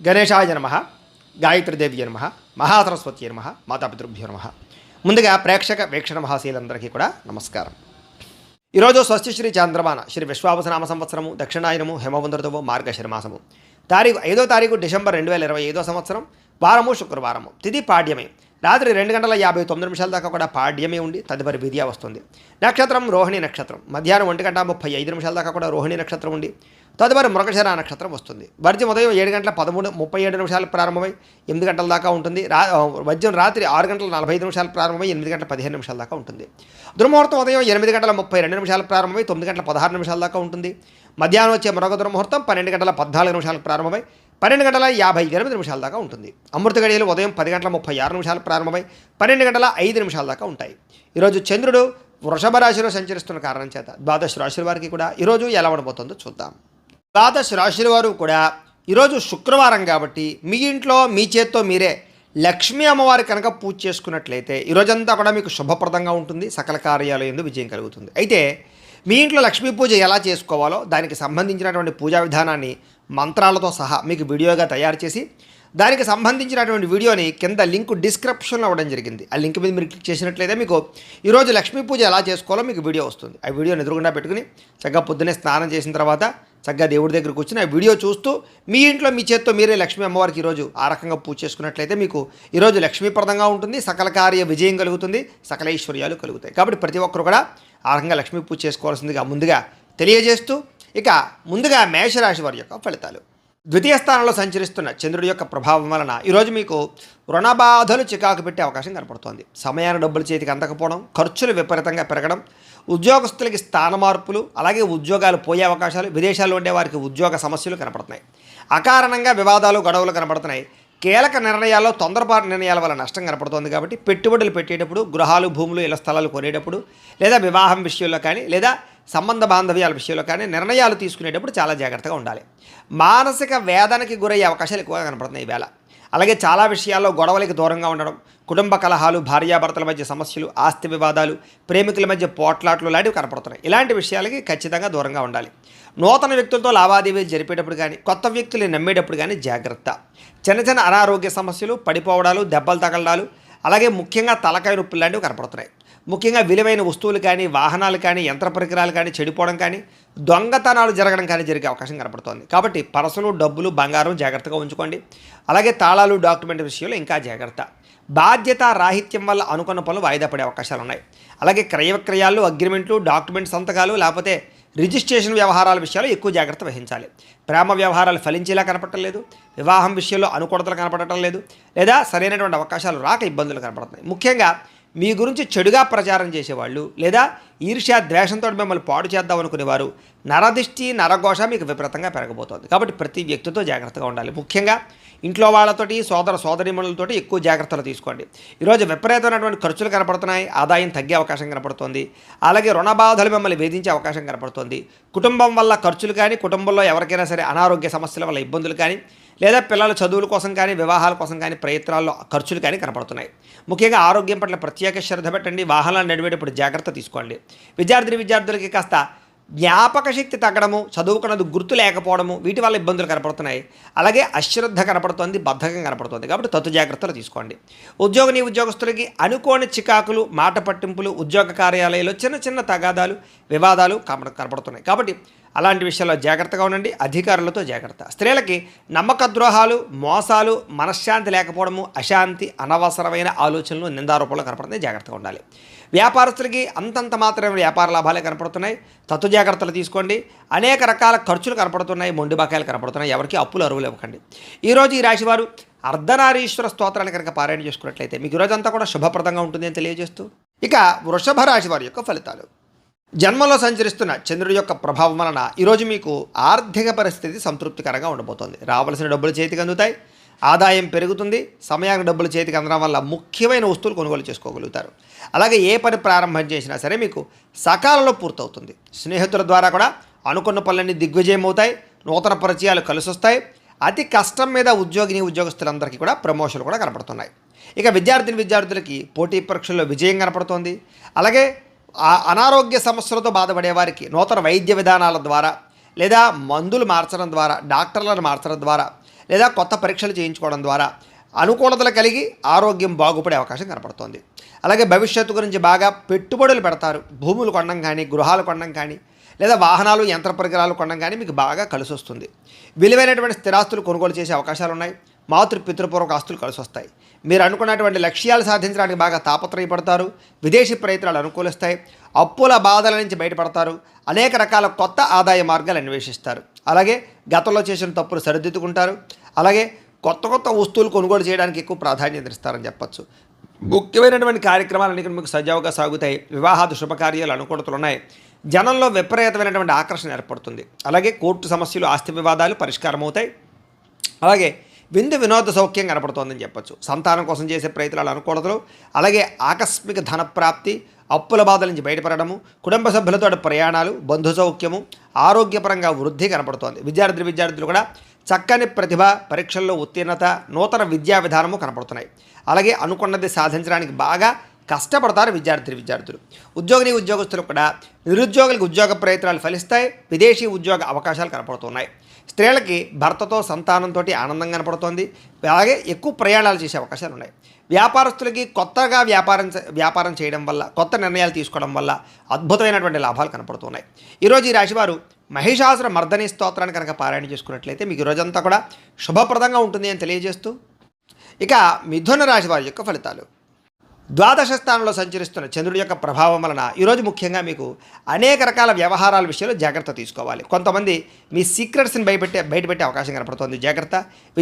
గణేశాయ నమః, గాయత్రీదేవి నమః, మహాసరస్వతి నమః, మాతాపితృభ్యో నమః. ముందుగా ప్రేక్షక వీక్షణ మహాశీలందరికీ కూడా నమస్కారం. ఈరోజు స్వస్తి శ్రీ చాంద్రమాన శ్రీ విశ్వావసనామ సంవత్సరము దక్షిణాయనము హేమవంతురతము మార్గశిరమాసము తారీఖు 5వ తారీఖు డిసెంబర్ 2025 సంవత్సరం వారము శుక్రవారము తిథి పాడ్యమే రాత్రి 2:59 దాకా కూడా పాడ్యమే ఉండి తదుపరి విద్య వస్తుంది. నక్షత్రం రోహిణి నక్షత్రం మధ్యాహ్నం 1:35 దాకా కూడా రోహిణి నక్షత్రం ఉండి తదుపరి మృగశిర నక్షత్రం వస్తుంది. వర్జ్యం ఉదయం 7:37 ప్రారంభమై 8 గంటల దాకా ఉంటుంది. వర్జ్యం రాత్రి 6:45 ప్రారంభమై 8:15 దాకా ఉంటుంది. దుర్ముహూర్తం ఉదయం 8:32 ప్రారంభమై 9:16 దాకా ఉంటుంది. మధ్యాహ్నం వచ్చే మరొక దుర్ముహూర్తం 12:14 ప్రారంభమై 12:58 దాకా ఉంటుంది. అమృత గడియలు ఉదయం 10:36 ప్రారంభమై 12:05 దాకా ఉంటాయి. ఈరోజు చంద్రుడు వృషభ రాశిలో సంచరిస్తున్న కారణం చేత ద్వాదశ రాశుల వారికి కూడా ఈరోజు ఎలా ఉండబోతుందో చూద్దాం. ద్వాదశ రాశుల వారు కూడా ఈరోజు శుక్రవారం కాబట్టి మీ ఇంట్లో మీ చేత్తో మీరే లక్ష్మీ అమ్మవారి కనుక పూజ చేసుకున్నట్లయితే ఈరోజంతా కూడా మీకు శుభప్రదంగా ఉంటుంది. సకల కార్యాలయంలో విజయం కలుగుతుంది. అయితే మీ ఇంట్లో లక్ష్మీ పూజ ఎలా చేసుకోవాలో దానికి సంబంధించినటువంటి పూజా విధానాన్ని మంత్రాలతో సహా మీకు వీడియోగా తయారు చేసి దానికి సంబంధించినటువంటి వీడియోని కింద లింక్ డిస్క్రిప్షన్లో ఇవ్వడం జరిగింది. ఆ లింక్ మీద మీరు క్లిక్ చేసినట్లయితే మీకు ఈరోజు లక్ష్మీ పూజ ఎలా చేసుకోవాలో మీకు వీడియో వస్తుంది. ఆ వీడియోని ఎదురుగుండా పెట్టుకుని చక్కగా పొద్దున్నే స్నానం చేసిన తర్వాత చక్కగా దేవుడి దగ్గర కూర్చుని ఆ వీడియో చూస్తూ మీ ఇంట్లో మీ చేత్తో మీరే లక్ష్మీ అమ్మవారికి ఈరోజు ఆ రకంగా పూజ చేసుకున్నట్లయితే మీకు ఈరోజు లక్ష్మీప్రదంగా ఉంటుంది. సకల కార్య విజయం కలుగుతుంది. సకల ఐశ్వర్యాలు కలుగుతాయి. కాబట్టి ప్రతి ఒక్కరు కూడా ఆ రకంగా లక్ష్మీ పూజ చేసుకోవాల్సిందిగా ముందుగా తెలియజేస్తూ ఇక ముందుగా మేషరాశి వారి యొక్క ఫలితాలు. ద్వితీయ స్థానంలో సంచరిస్తున్న చంద్రుడి యొక్క ప్రభావం వలన ఈరోజు మీకు రుణబాధలు చికాకు పెట్టే అవకాశం కనపడుతోంది. సమయాన్ని డబ్బులు చేతికి అందకపోవడం, ఖర్చులు విపరీతంగా పెరగడం, ఉద్యోగస్తులకి స్థాన మార్పులు, అలాగే ఉద్యోగాలు పోయే అవకాశాలు, విదేశాల్లో ఉండే వారికి ఉద్యోగ సమస్యలు కనపడుతున్నాయి. అకారణంగా వివాదాలు గొడవలు కనపడుతున్నాయి. కీలక నిర్ణయాల్లో తొందరపాటు నిర్ణయాల వల్ల నష్టం కనపడుతోంది. కాబట్టి పెట్టుబడులు పెట్టేటప్పుడు, గృహాలు భూములు ఇళ్ల స్థలాలు కొనేటప్పుడు, లేదా వివాహం విషయంలో కానీ లేదా సంబంధ బాంధవ్యాల విషయంలో కానీ నిర్ణయాలు తీసుకునేటప్పుడు చాలా జాగ్రత్తగా ఉండాలి. మానసిక వేదనకి గురయ్యే అవకాశాలు ఎక్కువగా కనపడుతున్నాయి ఈవేళ. అలాగే చాలా విషయాల్లో గొడవలకి దూరంగా ఉండడం, కుటుంబ కలహాలు, భార్యాభర్తల మధ్య సమస్యలు, ఆస్తి వివాదాలు, ప్రేమికుల మధ్య పోట్లాట్లు లాంటివి కనపడుతున్నాయి. ఇలాంటి విషయాలకి ఖచ్చితంగా దూరంగా ఉండాలి. నూతన వ్యక్తులతో లావాదేవీలు జరిపేటప్పుడు కానీ కొత్త వ్యక్తులు నమ్మేటప్పుడు కానీ జాగ్రత్త. చిన్న చిన్న అనారోగ్య సమస్యలు, పడిపోవడాలు, దెబ్బలు తగలడాలు, అలాగే ముఖ్యంగా తలకాయ నొప్పులు లాంటివి కనపడుతున్నాయి. ముఖ్యంగా విలువైన వస్తువులు కానీ వాహనాలు కానీ యంత్ర పరికరాలు కానీ చెడిపోవడం కానీ దొంగతనాలు జరగడం కానీ జరిగే అవకాశం కనపడుతోంది. కాబట్టి పర్సులు, డబ్బులు, బంగారం జాగ్రత్తగా ఉంచుకోండి. అలాగే తాళాలు, డాక్యుమెంట్ విషయంలో ఇంకా జాగ్రత్త. బాధ్యత రాహిత్యం వల్ల అనుకున్న పనులు వాయిదా పడే అవకాశాలు ఉన్నాయి. అలాగే క్రయ విక్రయాలు, అగ్రిమెంట్లు, డాక్యుమెంట్ సంతకాలు లేకపోతే రిజిస్ట్రేషన్ వ్యవహారాల విషయాలు ఎక్కువ జాగ్రత్త వహించాలి. ప్రేమ వ్యవహారాలు ఫలించేలా కనపడటం లేదు. వివాహం విషయంలో అనుకూలతలు కనపడటం లేదు. లేదా సరైనటువంటి అవకాశాలు రాక ఇబ్బందులు కనపడుతున్నాయి. ముఖ్యంగా మీ గురించి చెడుగా ప్రచారం చేసేవాళ్ళు లేదా ఈర్ష్య ద్వేషంతో మిమ్మల్ని పాడు చేద్దాం అనుకునేవారు నరదిష్టి నరఘోష మీకు విపరీతంగా పెరగబోతోంది. కాబట్టి ప్రతి వ్యక్తితో జాగ్రత్తగా ఉండాలి. ముఖ్యంగా ఇంట్లో వాళ్ళతోటి సోదర సోదరీమణులతోటి ఎక్కువ జాగ్రత్తలు తీసుకోండి. ఈరోజు విపరీతమైనటువంటి ఖర్చులు కనపడుతున్నాయి. ఆదాయం తగ్గే అవకాశం కనపడుతోంది. అలాగే రుణ బాధలు మిమ్మల్ని వేధించే అవకాశం కనపడుతోంది. కుటుంబం వల్ల ఖర్చులు కానీ కుటుంబంలో ఎవరికైనా సరే అనారోగ్య సమస్యల వల్ల ఇబ్బందులు కానీ లేదా పిల్లల చదువుల కోసం కానీ వివాహాల కోసం కానీ ప్రయత్నాల్లో ఖర్చులు కానీ కనపడుతున్నాయి. ముఖ్యంగా ఆరోగ్యం పట్ల ప్రత్యేక శ్రద్ధ పెట్టండి. వాహనాలు నడిపేటప్పుడు జాగ్రత్త తీసుకోండి. విద్యార్థులకి కాస్త జ్ఞాపక శక్తి తగ్గడము, చదువుకున్నది గుర్తు లేకపోవడము వీటి వల్ల ఇబ్బందులు కనపడుతున్నాయి. అలాగే అశ్రద్ధ కనపడుతోంది, బద్ధకం కనపడుతోంది. కాబట్టి తత్తు జాగ్రత్తలు తీసుకోండి. ఉద్యోగస్తులకి అనుకోని చికాకులు, మాట పట్టింపులు, ఉద్యోగ కార్యాలయాల్లో చిన్న చిన్న తగాదాలు, వివాదాలు కనపడుతున్నాయి. కాబట్టి అలాంటి విషయాల్లో జాగ్రత్తగా ఉండండి. అధికారులతో జాగ్రత్త. స్త్రీలకి నమ్మక ద్రోహాలు, మోసాలు, మనశ్శాంతి లేకపోవడము, అశాంతి, అనవసరమైన ఆలోచనలు, నిందారూపంలో కనపడుతున్నాయి. జాగ్రత్తగా ఉండాలి. వ్యాపారస్తులకి అంతంత మాత్రమే వ్యాపార లాభాలే కనపడుతున్నాయి. తత్తు జాగ్రత్తలు తీసుకోండి. అనేక రకాల ఖర్చులు కనపడుతున్నాయి. మొండి బకాయిలు కనపడుతున్నాయి. ఎవరికి అప్పులు అరువులు ఇవ్వకండి. ఈరోజు ఈ రాశివారు అర్ధనారీశ్వర స్తోత్రాన్ని కనుక పారాయణ చేసుకున్నట్లయితే మీకు ఈరోజంతా కూడా శుభప్రదంగా ఉంటుంది అని తెలియజేస్తూ ఇక వృషభ రాశి వారి యొక్క ఫలితాలు. జన్మలో సంచరిస్తున్న చంద్రుడి యొక్క ప్రభావం వలన ఈరోజు మీకు ఆర్థిక పరిస్థితి సంతృప్తికరంగా ఉండబోతోంది. రావాల్సిన డబ్బులు చేతికి అందుతాయి. ఆదాయం పెరుగుతుంది. సమయానికి డబ్బులు చేతికి అందడం వల్ల ముఖ్యమైన వస్తువులు కొనుగోలు చేసుకోగలుగుతారు. అలాగే ఏ పని ప్రారంభం చేసినా సరే మీకు సకాలంలో పూర్తవుతుంది. స్నేహితుల ద్వారా కూడా అనుకున్న పనులన్నీ దిగ్విజయం అవుతాయి. నూతన పరిచయాలు కలిసి వస్తాయి. అతి కష్టం మీద ఉద్యోగస్తులందరికీ కూడా ప్రమోషన్లు కూడా కనపడుతున్నాయి. ఇక విద్యార్థులకి పోటీ పరీక్షల్లో విజయం కనపడుతోంది. అలాగే అనారోగ్య సమస్యలతో బాధపడే వారికి నూతన వైద్య విధానాల ద్వారా లేదా మందులు మార్చడం ద్వారా, డాక్టర్లను మార్చడం ద్వారా లేదా కొత్త పరీక్షలు చేయించుకోవడం ద్వారా అనుకూలతలు కలిగి ఆరోగ్యం బాగుపడే అవకాశం కనపడుతోంది. అలాగే భవిష్యత్తు గురించి బాగా పెట్టుబడులు పెడతారు. భూములు కొనడం కానీ, గృహాలు కొనడం కానీ, లేదా వాహనాలు యంత్ర పరికరాలు కొనడం కానీ మీకు బాగా కలిసి వస్తుంది. విలువైనటువంటి స్థిరాస్తులు కొనుగోలు చేసే అవకాశాలు ఉన్నాయి. పితృపూర్వక ఆస్తులు కలిసి వస్తాయి. మీరు అనుకున్నటువంటి లక్ష్యాలు సాధించడానికి బాగా తాపత్రయపడతారు. విదేశీ ప్రయత్నాలు అనుకూలిస్తాయి. అప్పుల బాధల నుంచి బయటపడతారు. అనేక రకాల కొత్త ఆదాయ మార్గాలు అన్వేషిస్తారు. అలాగే గతంలో చేసిన తప్పులు సరిదిద్దుకుంటారు. అలాగే కొత్త వస్తువులు కొనుగోలు చేయడానికి ఎక్కువ ప్రాధాన్యత ఇస్తారని చెప్పచ్చు. ముఖ్యమైనటువంటి కార్యక్రమాలన్నీ మీకు సజావుగా సాగుతాయి. వివాహాది శుభకార్యాలు అనుకూలతలు ఉన్నాయి. జనంలో విపరీతమైనటువంటి ఆకర్షణ ఏర్పడుతుంది. అలాగే కోర్టు సమస్యలు, ఆస్తి వివాదాలు పరిష్కారం అవుతాయి. అలాగే వినోద సౌఖ్యం కనపడుతోందని చెప్పచ్చు. సంతానం కోసం చేసే ప్రయత్నాలు అనుకూలతలు, అలాగే ఆకస్మిక ధనప్రాప్తి, అప్పుల బాధల నుంచి బయటపడము, కుటుంబ సభ్యులతో ప్రయాణాలు, బంధు సౌఖ్యము, ఆరోగ్యపరంగా వృద్ధి కనపడుతోంది. విద్యార్థులు కూడా చక్కని ప్రతిభ, పరీక్షల్లో ఉత్తీర్ణత, నూతన విద్యా విధానము కనపడుతున్నాయి. అలాగే అనుకున్నది సాధించడానికి బాగా కష్టపడతారు విద్యార్థులు. ఉద్యోగస్తులు కూడా నిరుద్యోగులకు ఉద్యోగ ప్రయత్నాలు ఫలిస్తాయి. విదేశీ ఉద్యోగ అవకాశాలు కనపడుతున్నాయి. స్త్రీలకి భర్తతో సంతానంతో ఆనందం కనపడుతోంది. అలాగే ఎక్కువ ప్రయాణాలు చేసే అవకాశాలు ఉన్నాయి. వ్యాపారస్తులకి కొత్తగా వ్యాపారం చేయడం వల్ల, కొత్త నిర్ణయాలు తీసుకోవడం వల్ల అద్భుతమైనటువంటి లాభాలు కనపడుతున్నాయి. ఈరోజు ఈ రాశివారు మహిషాసుర మర్దని స్తోత్రాన్ని కనుక పారాయణ చేసుకున్నట్లయితే మీకు రోజంతా కూడా శుభప్రదంగా ఉంటుంది అని తెలియజేస్తూ, ఇక మిథున రాశి వారి యొక్క ఫలితాలు. ద్వాదశ స్థానంలో సంచరిస్తున్న చంద్రుడి యొక్క ప్రభావం వలన ఈరోజు ముఖ్యంగా మీకు అనేక రకాల వ్యవహారాల విషయంలో జాగ్రత్త తీసుకోవాలి. కొంతమంది మీ సీక్రెట్స్ని బయటపెట్టే అవకాశం కనపడుతుంది. జాగ్రత్త.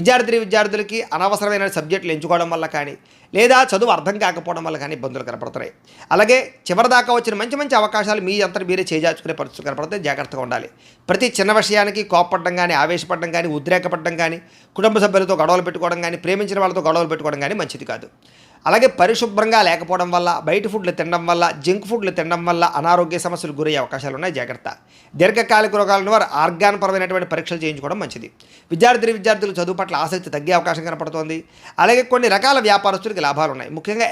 విద్యార్థులకి అనవసరమైన సబ్జెక్టులు ఎంచుకోవడం వల్ల కానీ, లేదా చదువు అర్థం కాకపోవడం వల్ల కానీ ఇబ్బందులు కనపడుతున్నాయి. అలాగే చివరిదాకా వచ్చిన మంచి అవకాశాలు మీ అంతా మీరే చేజార్చుకునే పరిస్థితులు కనపడితే జాగ్రత్తగా ఉండాలి. ప్రతి చిన్న విషయానికి కోపపడడం కానీ, ఆవేశపడడం కానీ, ఉద్రేకపడడం కానీ, కుటుంబ సభ్యులతో గొడవలు పెట్టుకోవడం కానీ, ప్రేమించిన వాళ్ళతో గొడవలు పెట్టుకోవడం కానీ మంచిది కాదు. అలాగే పరిశుభ్రంగా లేకపోవడం వల్ల, బయట ఫుడ్లు తినడం వల్ల, జంక్ ఫుడ్లు తినడం వల్ల అనారోగ్య సమస్యలు గురయ్యే అవకాశాలు ఉన్నాయి. జాగ్రత్త. దీర్ఘకాలిక రోగాలను వారు ఆర్గాన్పరమైనటువంటి పరీక్షలు చేయించుకోవడం మంచిది. విద్యార్థులు చదువు పట్ల ఆసక్తి తగ్గే అవకాశం కనపడుతోంది. అలాగే కొన్ని రకాల వ్యాపారస్తులకి లాభాలు ఉన్నాయి. ముఖ్యంగా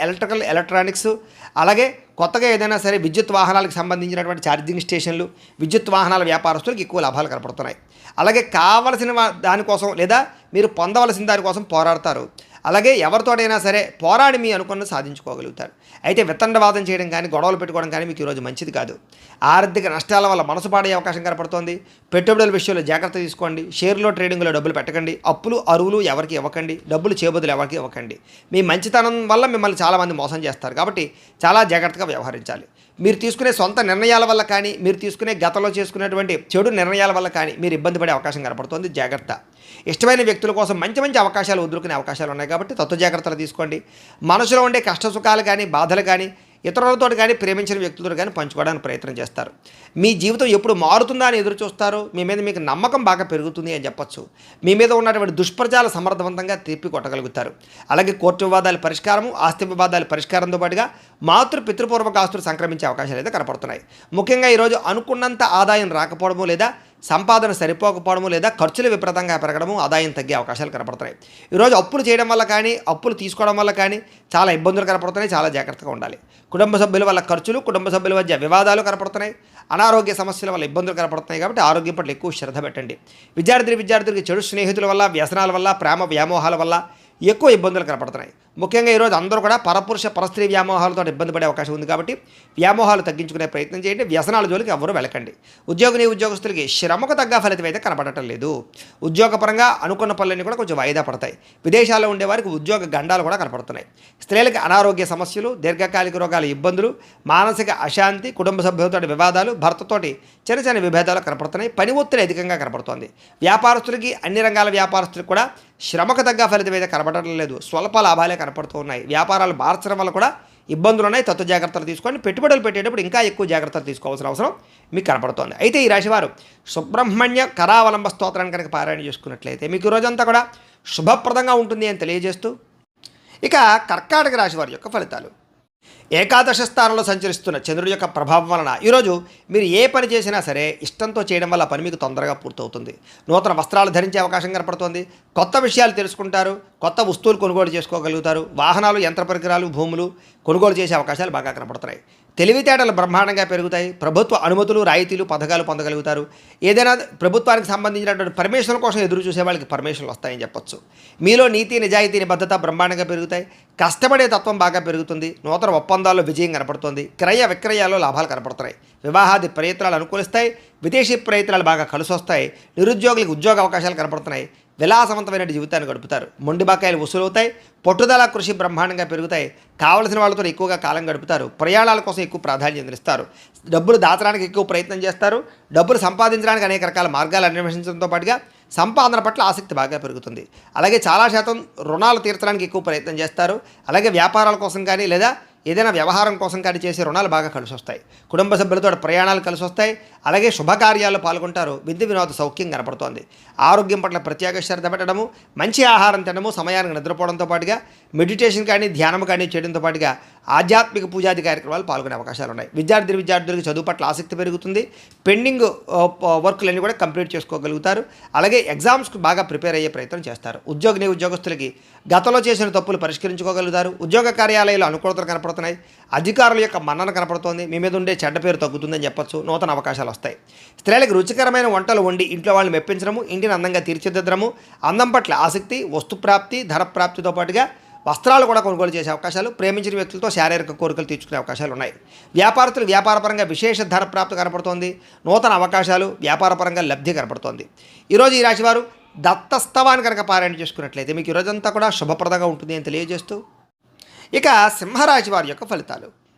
ఎలక్ట్రానిక్స్, అలాగే కొత్తగా ఏదైనా సరే విద్యుత్ వాహనాలకు సంబంధించినటువంటి ఛార్జింగ్ స్టేషన్లు, విద్యుత్ వాహనాల వ్యాపారస్తులకు ఎక్కువ లాభాలు కనపడుతున్నాయి. అలాగే కావలసిన దానికోసం లేదా మీరు పొందవలసిన దానికోసం పోరాడతారు. అలాగే ఎవరితోటైనా సరే పోరాడి మీ అనుకున్నది సాధించుకోగలుగుతారు. అయితే వితండవాదం చేయడం కానీ, గొడవలు పెట్టుకోవడం కానీ మీకు ఈరోజు మంచిది కాదు. ఆర్థిక నష్టాల వల్ల మనసు పాడే అవకాశం కనపడుతోంది. పెట్టుబడుల విషయంలో జాగ్రత్త తీసుకోండి. షేర్లో ట్రేడింగ్లో డబ్బులు పెట్టకండి. అప్పులు అరువులు ఎవరికి ఇవ్వకండి. డబ్బులు చేబదులు ఎవరికి ఇవ్వకండి. మీ మంచితనం వల్ల మిమ్మల్ని చాలామంది మోసం చేస్తారు. కాబట్టి చాలా జాగ్రత్తగా వ్యవహరించాలి. మీరు తీసుకునే సొంత నిర్ణయాల వల్ల కానీ, మీరు తీసుకునే గతంలో చేసుకునేటువంటి చెడు నిర్ణయాల వల్ల కానీ మీరు ఇబ్బంది పడే అవకాశం కనపడుతుంది. జాగ్రత్త. ఇష్టమైన వ్యక్తుల కోసం మంచి అవకాశాలు వదులుకునే అవకాశాలు ఉన్నాయి. కాబట్టి తత్వ జాగ్రత్తలు తీసుకోండి. మనసులో ఉండే కష్ట సుఖాలు కానీ, బాధలు కానీ ఇతరులతో కానీ, ప్రేమించిన వ్యక్తులతో కానీ పంచుకోవడానికి ప్రయత్నం చేస్తారు. మీ జీవితం ఎప్పుడు మారుతుందా అని ఎదురు చూస్తారు. మీ మీద మీకు నమ్మకం బాగా పెరుగుతుంది అని చెప్పొచ్చు. మీ మీద ఉన్నటువంటి దుష్ప్రచారాలు సమర్థవంతంగా తిప్పి కొట్టగలుగుతారు. అలాగే కోర్టు వివాదాల పరిష్కారము, ఆస్తి వివాదాల పరిష్కారంతో పాటుగా పితృపూర్వక ఆస్తులు సంక్రమించే అవకాశాలు అయితే కనపడుతున్నాయి. ముఖ్యంగా ఈరోజు అనుకున్నంత ఆదాయం రాకపోవడము, లేదా సంపాదన సరిపోకపోవడము, లేదా ఖర్చులు విపరీతంగా పెరగడము, ఆదాయం తగ్గే అవకాశాలు కనపడుతున్నాయి. ఈరోజు అప్పులు చేయడం వల్ల కానీ, అప్పులు తీసుకోవడం వల్ల కానీ చాలా ఇబ్బందులు కనపడుతున్నాయి. చాలా జాగ్రత్తగా ఉండాలి. కుటుంబ సభ్యుల వల్ల ఖర్చులు, కుటుంబ సభ్యుల మధ్య వివాదాలు కనపడుతున్నాయి. అనారోగ్య సమస్యల వల్ల ఇబ్బందులు కనపడుతున్నాయి. కాబట్టి ఆరోగ్యం పట్ల ఎక్కువ శ్రద్ధ పెట్టండి. విద్యార్థులకి చెడు స్నేహితుల వల్ల, వ్యసనాల వల్ల, ప్రేమ వ్యామోహాల వల్ల ఎక్కువ ఇబ్బందులు కనపడుతున్నాయి. ముఖ్యంగా ఈరోజు అందరూ కూడా పరస్త్రీ వ్యామోహాలతో ఇబ్బంది పడే అవకాశం ఉంది. కాబట్టి వ్యామోహాలు తగ్గించుకునే ప్రయత్నం చేయండి. వ్యసనాల జోలికి ఎవరు వెళ్ళకండి. ఉద్యోగస్తులకి శ్రమకు తగ్గ ఫలితం అయితే కనపడటం లేదు. ఉద్యోగపరంగా అనుకున్న పనులన్నీ కూడా కొంచెం వాయిదా పడతాయి. విదేశాల్లో ఉండే వారికి ఉద్యోగ గండాలు కూడా కనపడుతున్నాయి. స్త్రీలకు అనారోగ్య సమస్యలు, దీర్ఘకాలిక రోగాల ఇబ్బందులు, మానసిక అశాంతి, కుటుంబ సభ్యులతో వివాదాలు, భర్తతోటి చిన్న విభేదాలు కనపడుతున్నాయి. పని ఒత్తిడి అధికంగా కనపడుతోంది. వ్యాపారస్తులకి, అన్ని రంగాల వ్యాపారస్తులకు కూడా శ్రమకు తగ్గ ఫలితం అయితే కనపడటం లేదు. స్వల్ప లాభాలే కనపడుతూ ఉన్నాయి. వ్యాపారాలు మార్చడం వల్ల కూడా ఇబ్బందులు ఉన్నాయి. తత్వ జాగ్రత్తలు తీసుకోండి. పెట్టుబడులు పెట్టేటప్పుడు ఇంకా ఎక్కువ జాగ్రత్తలు తీసుకోవాల్సిన అవసరం మీకు కనపడుతోంది. అయితే ఈ రాశివారు సుబ్రహ్మణ్య కరావలంబ స్తోత్రాన్ని కనుక పారాయణ చేసుకున్నట్లయితే మీకు రోజంతా కూడా శుభప్రదంగా ఉంటుంది అని తెలియజేస్తూ, ఇక కర్కాటక రాశి వారి యొక్క ఫలితాలు. ఏకాదశ స్థానంలో సంచరిస్తున్న చంద్రుడి యొక్క ప్రభావం వలన ఈరోజు మీరు ఏ పని చేసినా సరే ఇష్టంతో చేయడం వల్ల పని మీకు తొందరగా పూర్తవుతుంది. నూతన వస్త్రాలు ధరించే అవకాశం కనపడుతుంది. కొత్త విషయాలు తెలుసుకుంటారు. కొత్త వస్తువులు కొనుగోలు చేసుకోగలుగుతారు. వాహనాలు, యంత్ర పరికరాలు, భూములు కొనుగోలు చేసే అవకాశాలు బాగా కనపడుతున్నాయి. తెలివితేటలు బ్రహ్మాండంగా పెరుగుతాయి. ప్రభుత్వ అనుమతులు, రాయితీలు, పథకాలు పొందగలుగుతారు. ఏదైనా ప్రభుత్వానికి సంబంధించినటువంటి పర్మిషన్ కోసం ఎదురు చూసే వాళ్ళకి పర్మిషన్లు వస్తాయని చెప్పొచ్చు. మీలో నీతి, నిజాయితీ, నిబద్ధత బ్రహ్మాండంగా పెరుగుతాయి. కష్టపడే తత్వం బాగా పెరుగుతుంది. నూతన ఒప్పందాల్లో విజయం కనపడుతుంది. క్రయ విక్రయాల్లో లాభాలు కనపడుతున్నాయి. వివాహాది ప్రయత్నాలు అనుకూలిస్తాయి. విదేశీ ప్రయత్నాలు బాగా కలిసొస్తాయి. నిరుద్యోగులకు ఉద్యోగ అవకాశాలు కనపడుతున్నాయి. విలాసవంతమైన జీవితాన్ని గడుపుతారు. మొండి బకాయిలు వసూలవుతాయి. పట్టుదల, కృషి బ్రహ్మాండంగా పెరుగుతాయి. కావలసిన వాళ్ళతో ఎక్కువగా కాలం గడుపుతారు. ప్రయాణాల కోసం ఎక్కువ ప్రాధాన్యత ఇస్తారు. డబ్బులు దాచడానికి ఎక్కువ ప్రయత్నం చేస్తారు. డబ్బులు సంపాదించడానికి అనేక రకాల మార్గాలు అన్వేషించడంతో పాటుగా సంపాదన పట్ల ఆసక్తి బాగా పెరుగుతుంది. అలాగే చాలా శాతం రుణాలు తీర్చడానికి ఎక్కువ ప్రయత్నం చేస్తారు. అలాగే వ్యాపారాల కోసం కానీ లేదా ఏదైనా వ్యవహారం కోసం కానీ చేసే రుణాలు బాగా కలిసి వస్తాయి. కుటుంబ సభ్యులతో ప్రయాణాలు కలిసి వస్తాయి. అలాగే శుభకార్యాల్లో పాల్గొంటారు. విద్య వినోద సౌఖ్యం కనపడుతోంది. ఆరోగ్యం పట్ల ప్రత్యేక శ్రద్ధ పెట్టడము, మంచి ఆహారం తినడము, సమయానికి నిద్రపోవడంతో పాటుగా మెడిటేషన్ కానీ ధ్యానం కానీ చేయడంతో పాటుగా ఆధ్యాత్మిక పూజాది కార్యక్రమాలు పాల్గొనే అవకాశాలు ఉన్నాయి. విద్యార్థులకు చదువు పట్ల ఆసక్తి పెరుగుతుంది. పెండింగ్ వర్క్లన్నీ కూడా కంప్లీట్ చేసుకోగలుగుతారు. అలాగే ఎగ్జామ్స్కి బాగా ప్రిపేర్ అయ్యే ప్రయత్నం చేస్తారు. ఉద్యోగస్తులకి గతంలో చేసిన తప్పులు పరిష్కరించుకోగలుగుతారు. ఉద్యోగ కార్యాలయాలు అనుకూలతలు కనపడుతున్నాయి. అధికారుల యొక్క మన్నన కనపడుతోంది. మీ మీద ఉండే చెడ్డ పేరు తగ్గుతుందని చెప్పొచ్చు. నూతన అవకాశాలు వస్తాయి. స్త్రీలకు రుచికరమైన వంటలు వండి ఇంట్లో వాళ్ళని మెప్పించడము, ఇంటిని అందంగా తీర్చిదిద్దడము, అందం పట్ల ఆసక్తి, వస్తుప్రాప్తి, ధన ప్రాప్తితో పాటుగా వస్త్రాలు కూడా కొనుగోలు చేసే అవకాశాలు, ప్రేమించిన వ్యక్తులతో శారీరక కోరికలు తీర్చుకునే అవకాశాలు ఉన్నాయి. వ్యాపారస్తులు వ్యాపారపరంగా విశేష ధర ప్రాప్తి కనపడుతోంది. నూతన అవకాశాలు, వ్యాపారపరంగా లబ్ధి కనపడుతోంది. ఈరోజు ఈ రాశివారు దత్తస్తవాన్ని కనుక పారాయణ చేసుకున్నట్లయితే మీకు ఈరోజంతా కూడా శుభప్రదంగా ఉంటుంది అని తెలియజేస్తూ, ఇక సింహరాశి వారి యొక్క ఫలితాలు.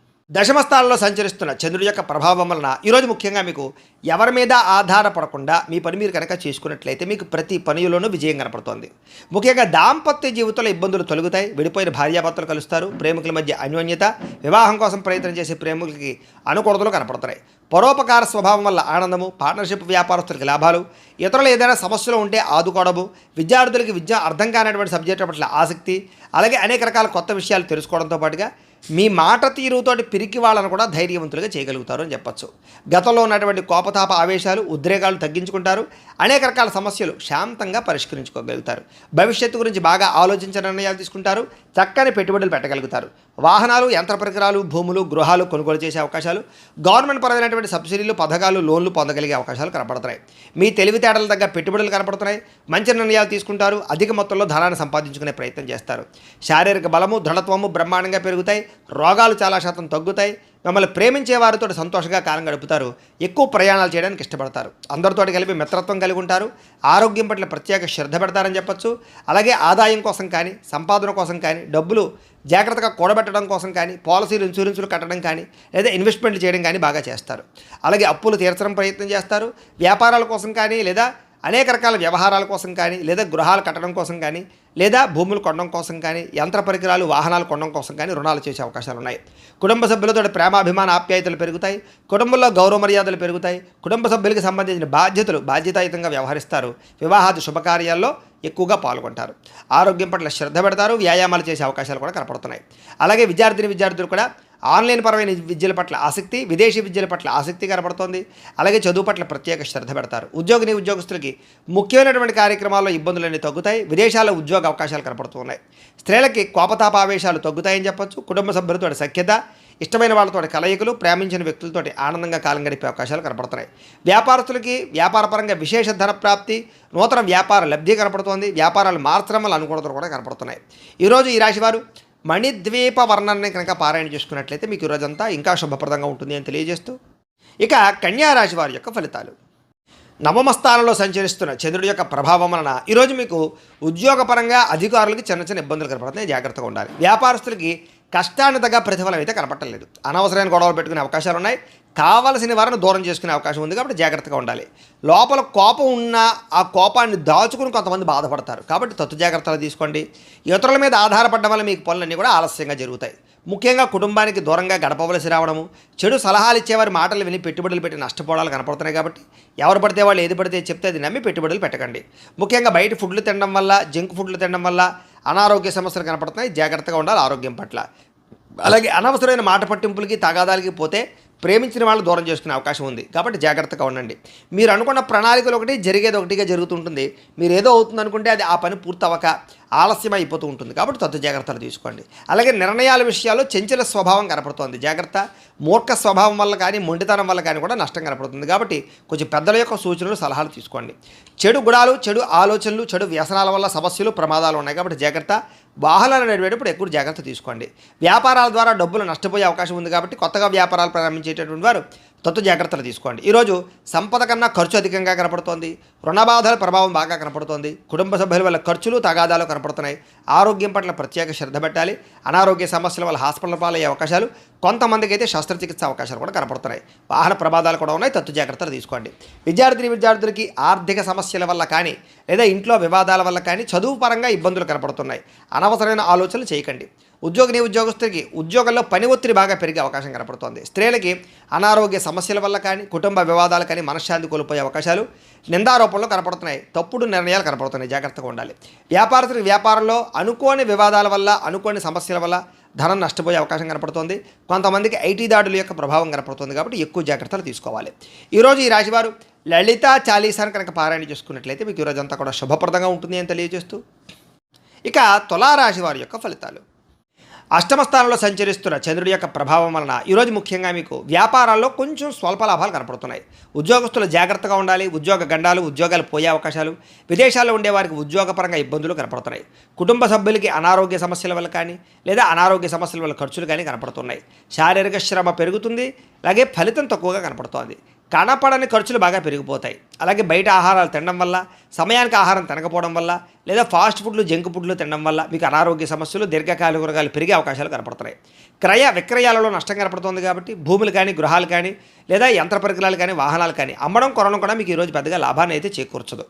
దశమస్థానంలో సంచరిస్తున్న చంద్రుడి యొక్క ప్రభావం వలన ఈరోజు ముఖ్యంగా మీకు ఎవరి మీద ఆధారపడకుండా మీ పని మీరు కనుక చేసుకున్నట్లయితే మీకు ప్రతి పనిలోనూ విజయం కనపడుతోంది. ముఖ్యంగా దాంపత్య జీవితంలో ఇబ్బందులు తొలగుతాయి. విడిపోయిన భార్యాభర్తలు కలుస్తారు. ప్రేమికుల మధ్య అన్యోన్యత, వివాహం కోసం ప్రయత్నం చేసే ప్రేమికులకి అనుకూలతలు కనపడుతున్నాయి. పరోపకార స్వభావం వల్ల ఆనందము, పార్ట్నర్షిప్ వ్యాపారస్తులకి లాభాలు, ఇతరులు ఏదైనా సమస్యలు ఉంటే ఆదుకోవడము, విద్యార్థులకి విద్య అర్థం కానటువంటి సబ్జెక్టు పట్ల ఆసక్తి, అలాగే అనేక రకాల కొత్త విషయాలు తెలుసుకోవడంతో పాటుగా మీ మాట తీరుతోటి పిరికి వాళ్ళను కూడా ధైర్యవంతులుగా చేయగలుగుతారు అని చెప్పచ్చు. గతంలో ఉన్నటువంటి కోపతాప ఆవేశాలు, ఉద్రేకాలు తగ్గించుకుంటారు. అనేక రకాల సమస్యలు శాంతంగా పరిష్కరించుకోగలుగుతారు. భవిష్యత్తు గురించి బాగా ఆలోచించిన నిర్ణయాలు తీసుకుంటారు. చక్కని పెట్టుబడులు పెట్టగలుగుతారు. వాహనాలు, యంత్ర పరికరాలు, భూములు, గృహాలు కొనుగోలు చేసే అవకాశాలు, గవర్నమెంట్ పరమైనటువంటి సబ్సిడీలు, పథకాలు, లోన్లు పొందగలిగే అవకాశాలు కనపడుతున్నాయి. మీ తెలివితేటల తగ్గ పెట్టుబడులు కనపడుతున్నాయి. మంచి నిర్ణయాలు తీసుకుంటారు. అధిక మొత్తంలో ధనాన్ని సంపాదించుకునే ప్రయత్నం చేస్తారు. శారీరక బలము, దృఢత్వము బ్రహ్మాండంగా పెరుగుతాయి. రోగాలు చాలా శాతం తగ్గుతాయి. మిమ్మల్ని ప్రేమించే వారితో సంతోషంగా కాలం గడుపుతారు. ఎక్కువ ప్రయాణాలు చేయడానికి ఇష్టపడతారు. అందరితో కలిపి మిత్రత్వం కలిగి ఉంటారు. ఆరోగ్యం పట్ల ప్రత్యేక శ్రద్ధ పెడతారని చెప్పచ్చు. అలాగే ఆదాయం కోసం కానీ, సంపాదన కోసం కానీ, డబ్బులు జాగ్రత్తగా కూడబెట్టడం కోసం కానీ, పాలసీలు, ఇన్సూరెన్సులు కట్టడం కానీ, లేదా ఇన్వెస్ట్మెంట్లు చేయడం కానీ బాగా చేస్తారు. అలాగే అప్పులు తీర్చడం ప్రయత్నం చేస్తారు. వ్యాపారాల కోసం కానీ, లేదా అనేక రకాల వ్యవహారాల కోసం కానీ, లేదా గృహాలు కట్టడం కోసం కానీ, లేదా భూములు కొనడం కోసం కానీ, యంత్ర పరికరాలు, వాహనాలు కొనడం కోసం కానీ రుణాలు చేసే అవకాశాలు ఉన్నాయి. కుటుంబ సభ్యులతో ప్రేమాభిమాన ఆప్యాయతలు పెరుగుతాయి. కుటుంబంలో గౌరవ మర్యాదలు పెరుగుతాయి. కుటుంబ సభ్యులకి సంబంధించిన బాధ్యతాయుతంగా వ్యవహరిస్తారు. వివాహాది శుభకార్యాల్లో ఎక్కువగా పాల్గొంటారు. ఆరోగ్యం పట్ల శ్రద్ధ పెడతారు. వ్యాయామాలు చేసే అవకాశాలు కూడా కనపడుతున్నాయి. అలాగే విద్యార్థులు కూడా ఆన్లైన్ పరమైన విద్యల పట్ల ఆసక్తి, విదేశీ విద్యల పట్ల ఆసక్తి కనపడుతోంది. అలాగే చదువు పట్ల ప్రత్యేక శ్రద్ధ పెడతారు. ఉద్యోగస్తులకి ముఖ్యమైనటువంటి కార్యక్రమాల్లో ఇబ్బందులన్నీ తగ్గుతాయి. విదేశాల్లో ఉద్యోగ అవకాశాలు కనపడుతున్నాయి. స్త్రీలకి కోపతాపావేశాలు తగ్గుతాయని చెప్పొచ్చు. కుటుంబ సభ్యులతో సఖ్యత, ఇష్టమైన వాళ్ళతో కలయికలు, ప్రేమించిన వ్యక్తులతో ఆనందంగా కాలం గడిపే అవకాశాలు కనపడుతున్నాయి. వ్యాపారస్తులకి వ్యాపారపరంగా విశేష ధన ప్రాప్తి, నూతన వ్యాపార లబ్ధి కనపడుతోంది. వ్యాపారాలు మార్చడం వల్ల అనుకూలతలు కూడా కనపడుతున్నాయి. ఈరోజు ఈ రాశివారు మణిద్వీప వర్ణాన్ని కనుక పారాయణ చేసుకున్నట్లయితే మీకు ఈరోజంతా ఇంకా శుభప్రదంగా ఉంటుంది అని తెలియజేస్తూ, ఇక కన్యా రాశి వారి యొక్క ఫలితాలు. నవమ స్థానంలో సంచరిస్తున్న చంద్రుడి యొక్క ప్రభావం వలన ఈరోజు మీకు ఉద్యోగపరంగా అధికారులకి చిన్న ఇబ్బందులు కనపడుతున్నాయి. జాగ్రత్తగా ఉండాలి. వ్యాపారస్తులకి కష్టాన్ని తగ్గ ప్రతిఫలం అయితే కనపట్టలేదు. అనవసరమైన గొడవలు పెట్టుకునే అవకాశాలు ఉన్నాయి. కావలసిన వారిని దూరం చేసుకునే అవకాశం ఉంది. కాబట్టి జాగ్రత్తగా ఉండాలి. లోపల కోపం ఉన్నా ఆ కోపాన్ని దాచుకుని కొంతమంది బాధపడతారు. కాబట్టి తత్తు జాగ్రత్తలు తీసుకోండి. ఇతరుల మీద ఆధారపడడం వల్ల మీకు పనులన్నీ కూడా ఆలస్యంగా జరుగుతాయి. ముఖ్యంగా కుటుంబానికి దూరంగా గడపవలసి రావడము, చెడు సలహాలు ఇచ్చేవారి మాటలు విని పెట్టుబడులు పెట్టి నష్టపోవడాలు కనపడుతున్నాయి. కాబట్టి ఎవరు పడితే వాళ్ళు ఏది పడితే చెప్తే అది నమ్మి పెట్టుబడులు పెట్టకండి. ముఖ్యంగా బయట ఫుడ్లు తినడం వల్ల, జంక్ ఫుడ్లు తినడం వల్ల అనారోగ్య సమస్యలు కనపడుతున్నాయి. జాగ్రత్తగా ఉండాలి ఆరోగ్యం పట్ల. అలాగే అనవసరమైన మాట పట్టింపులకి, తగాదాలకి పోతే ప్రేమించిన వాళ్ళు దూరం చేసుకునే అవకాశం ఉంది. కాబట్టి జాగ్రత్తగా ఉండండి. మీరు అనుకున్న ప్రణాళికలు ఒకటి, జరిగేది ఒకటిగా జరుగుతుంటుంది. మీరు ఏదో అవుతుంది అనుకుంటే అది ఆ పని పూర్తవక ఆలస్యం అయిపోతూ ఉంటుంది కాబట్టి తత్తు జాగ్రత్తలు తీసుకోండి. అలాగే నిర్ణయాల విషయాల్లో చంచల స్వభావం కనపడుతోంది, జాగ్రత్త. మూర్ఖ స్వభావం వల్ల కానీ మొండితనం వల్ల కానీ కూడా నష్టం కనపడుతుంది కాబట్టి కొంచెం పెద్దల యొక్క సూచనలు సలహాలు తీసుకోండి. చెడు గుణాలు, చెడు ఆలోచనలు, చెడు వ్యసనాల వల్ల సమస్యలు ప్రమాదాలు ఉన్నాయి కాబట్టి జాగ్రత్త. వాహనాలు నడిపేటప్పుడు ఎక్కువ జాగ్రత్త తీసుకోండి. వ్యాపారాల ద్వారా డబ్బులు నష్టపోయే అవకాశం ఉంది కాబట్టి కొత్తగా వ్యాపారాలు ప్రారంభించేటటువంటి వారు తత్తు జాగ్రత్తలు తీసుకోండి. ఈరోజు సంపద కన్నా ఖర్చు అధికంగా కనపడుతోంది. రుణబాధల ప్రభావం బాగా కనపడుతోంది. కుటుంబ సభ్యుల వల్ల ఖర్చులు తగాదాలు కనపడుతున్నాయి. ఆరోగ్యం పట్ల ప్రత్యేక శ్రద్ధ పెట్టాలి. అనారోగ్య సమస్యల వల్ల హాస్పిటల్ పాలయ్యే అవకాశాలు, కొంతమందికి అయితే శస్త్రచికిత్స అవకాశాలు కూడా కనపడుతున్నాయి. వాహన ప్రమాదాలు కూడా ఉన్నాయి, తత్తు జాగ్రత్తలు తీసుకోండి. విద్యార్థులకి ఆర్థిక సమస్యల వల్ల కానీ లేదా ఇంట్లో వివాదాల వల్ల కానీ చదువు పరంగా ఇబ్బందులు కనపడుతున్నాయి. అనవసరమైన ఆలోచనలు చేయకండి. ఉద్యోగస్తులకి ఉద్యోగంలో పని ఒత్తిడి బాగా పెరిగే అవకాశం కనపడుతోంది. స్త్రీలకి అనారోగ్య సమస్యల వల్ల కానీ కుటుంబ వివాదాలు కానీ మనశ్శాంతి కోల్పోయే అవకాశాలు, నిందారోపణలు కనపడుతున్నాయి. తప్పుడు నిర్ణయాలు కనపడుతున్నాయి, జాగ్రత్తగా ఉండాలి. వ్యాపారస్తులకి వ్యాపారంలో అనుకోని వివాదాల వల్ల, అనుకోని సమస్యల వల్ల ధనం నష్టపోయే అవకాశం కనపడుతోంది. కొంతమందికి ఐటీ దాడుల యొక్క ప్రభావం కనపడుతుంది కాబట్టి ఎక్కువ జాగ్రత్తలు తీసుకోవాలి. ఈరోజు ఈ రాశివారు లలిత చాలీసాను కనుక పారాయణ చేసుకున్నట్లయితే మీకు ఈరోజంతా కూడా శుభప్రదంగా ఉంటుంది అని తెలియజేస్తూ, ఇక తులారాశి వారి యొక్క ఫలితాలు. అష్టమ స్థానంలో సంచరిస్తున్న చంద్రుడి యొక్క ప్రభావం వలన ఈరోజు ముఖ్యంగా మీకు వ్యాపారాల్లో కొంచెం స్వల్ప లాభాలు కనపడుతున్నాయి. ఉద్యోగస్తులు జాగ్రత్తగా ఉండాలి. ఉద్యోగ గండాలు, ఉద్యోగాలు పోయే అవకాశాలు, విదేశాల్లో ఉండే వారికి ఉద్యోగపరంగా ఇబ్బందులు కనపడుతున్నాయి. కుటుంబ సభ్యులకి అనారోగ్య సమస్యల వల్ల కానీ లేదా అనారోగ్య సమస్యల వల్ల ఖర్చులు కానీ కనపడుతున్నాయి. శారీరక శ్రమ పెరుగుతుంది, అలాగే ఫలితం తక్కువగా కనపడుతోంది. కనపడని ఖర్చులు బాగా పెరిగిపోతాయి. అలాగే బయట ఆహారాలు తినడం వల్ల, సమయానికి ఆహారం తినకపోవడం వల్ల లేదా ఫాస్ట్ ఫుడ్లు, జంక్ ఫుడ్లు తినడం వల్ల మీకు అనారోగ్య సమస్యలు, దీర్ఘకాలిక రోగాలు పెరిగే అవకాశాలు కనపడుతున్నాయి. క్రయ విక్రయాలలో నష్టం కనపడుతుంది కాబట్టి భూములు కానీ, గృహాలు కానీ లేదా యంత్ర పరికరాలు కానీ, వాహనాలు కానీ అమ్మడం, కొనడం కూడా మీకు ఈరోజు పెద్దగా లాభాన్ని అయితే చేకూర్చదు.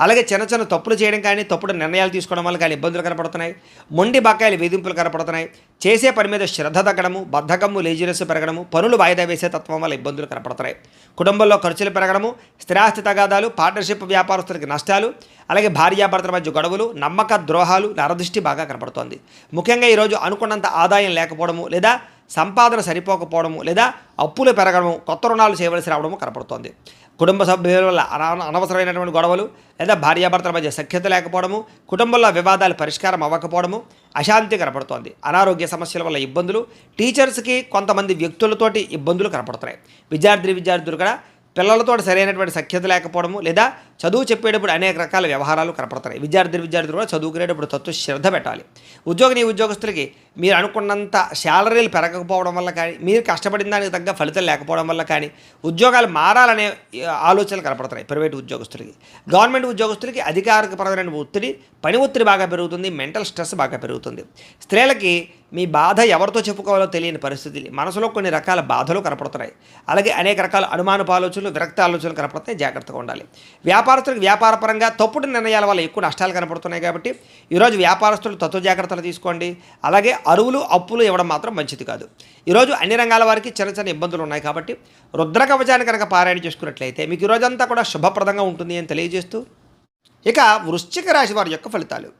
అలాగే చిన్న చిన్న తప్పులు చేయడం కానీ, తప్పుడు నిర్ణయాలు తీసుకోవడం వల్ల కానీ ఇబ్బందులు కనపడుతున్నాయి. మొండి బకాయిలు, వేధింపులు కనపడుతున్నాయి. చేసే పని మీద శ్రద్ధ తగ్గడము, బద్ధకము, లేజినెస్ పెరగడము, పనులు వాయిదా వేసే తత్వం వల్ల ఇబ్బందులు కనపడుతున్నాయి. కుటుంబంలో ఖర్చులు పెరగడము, స్థిరాస్తి తగాదాలు, పార్ట్నర్షిప్ వ్యాపారస్తులకి నష్టాలు, అలాగే భార్యాభర్తల మధ్య గొడవలు, నమ్మక ద్రోహాలు, నరదృష్టి బాగా కనపడుతోంది. ముఖ్యంగా ఈరోజు అనుకున్నంత ఆదాయం లేకపోవడము లేదా సంపాదన సరిపోకపోవడము లేదా అప్పులు పెరగడము, కొత్త రుణాలు చేయవలసి రావడము కనపడుతోంది. కుటుంబ సభ్యుల వల్ల అనవసరమైనటువంటి గొడవలు లేదా భార్యాభర్తల మధ్య సఖ్యత లేకపోవడము, కుటుంబంలో వివాదాలు పరిష్కారం అవ్వకపోవడము, అశాంతి కనపడుతోంది. అనారోగ్య సమస్యల వల్ల ఇబ్బందులు, టీచర్స్కి కొంతమంది వ్యక్తులతోటి ఇబ్బందులు కనపడుతున్నాయి. విద్యార్థులు కూడా పిల్లలతో సరైనటువంటి సఖ్యత లేకపోవడము లేదా చదువు చెప్పేటప్పుడు అనేక రకాల వ్యవహారాలు కనపడుతున్నాయి. విద్యార్థులు కూడా చదువుకునేటప్పుడు తత్వ శ్రద్ధ పెట్టాలి. ఉద్యోగస్తులకి మీరు అనుకున్నంత శాలరీలు పెరగకపోవడం వల్ల కానీ, మీరు కష్టపడిన దానికి తగ్గ ఫలితం లేకపోవడం వల్ల కానీ ఉద్యోగాలు మారాలనే ఆలోచనలు కనపడుతున్నాయి. ప్రైవేటు ఉద్యోగస్తులకి, గవర్నమెంట్ ఉద్యోగస్తులకి అధికారికపరమైన ఒత్తిడి, పని ఒత్తిడి బాగా పెరుగుతుంది. మెంటల్ స్ట్రెస్ బాగా పెరుగుతుంది. స్త్రీలకి మీ బాధ ఎవరితో చెప్పుకోవాలో తెలియని పరిస్థితి, మనసులో కొన్ని రకాల బాధలు కనపడుతున్నాయి. అలాగే అనేక రకాల అనుమానపు ఆలోచనలు, విరక్త ఆలోచనలు కనపడుతున్నాయి, జాగ్రత్తగా ఉండాలి. వ్యాపారస్తులకు వ్యాపారపరంగా తప్పుడు నిర్ణయాల వల్ల ఎక్కువ నష్టాలు కనపడుతున్నాయి కాబట్టి ఈరోజు వ్యాపారస్తులు తత్వ జాగ్రత్తలు తీసుకోండి. అలాగే అరువులు, అప్పులు ఇవ్వడం మాత్రం మంచిది కాదు. ఈరోజు అన్ని రంగాల వారికి చిన్న చిన్న ఇబ్బందులు ఉన్నాయి కాబట్టి రుద్ర కవచాన్ని కనుక పారాయణ చేసుకున్నట్లయితే మీకు ఈరోజంతా కూడా శుభప్రదంగా ఉంటుంది అని తెలియజేస్తూ, ఇక వృశ్చిక రాశి వారి యొక్క ఫలితాలు.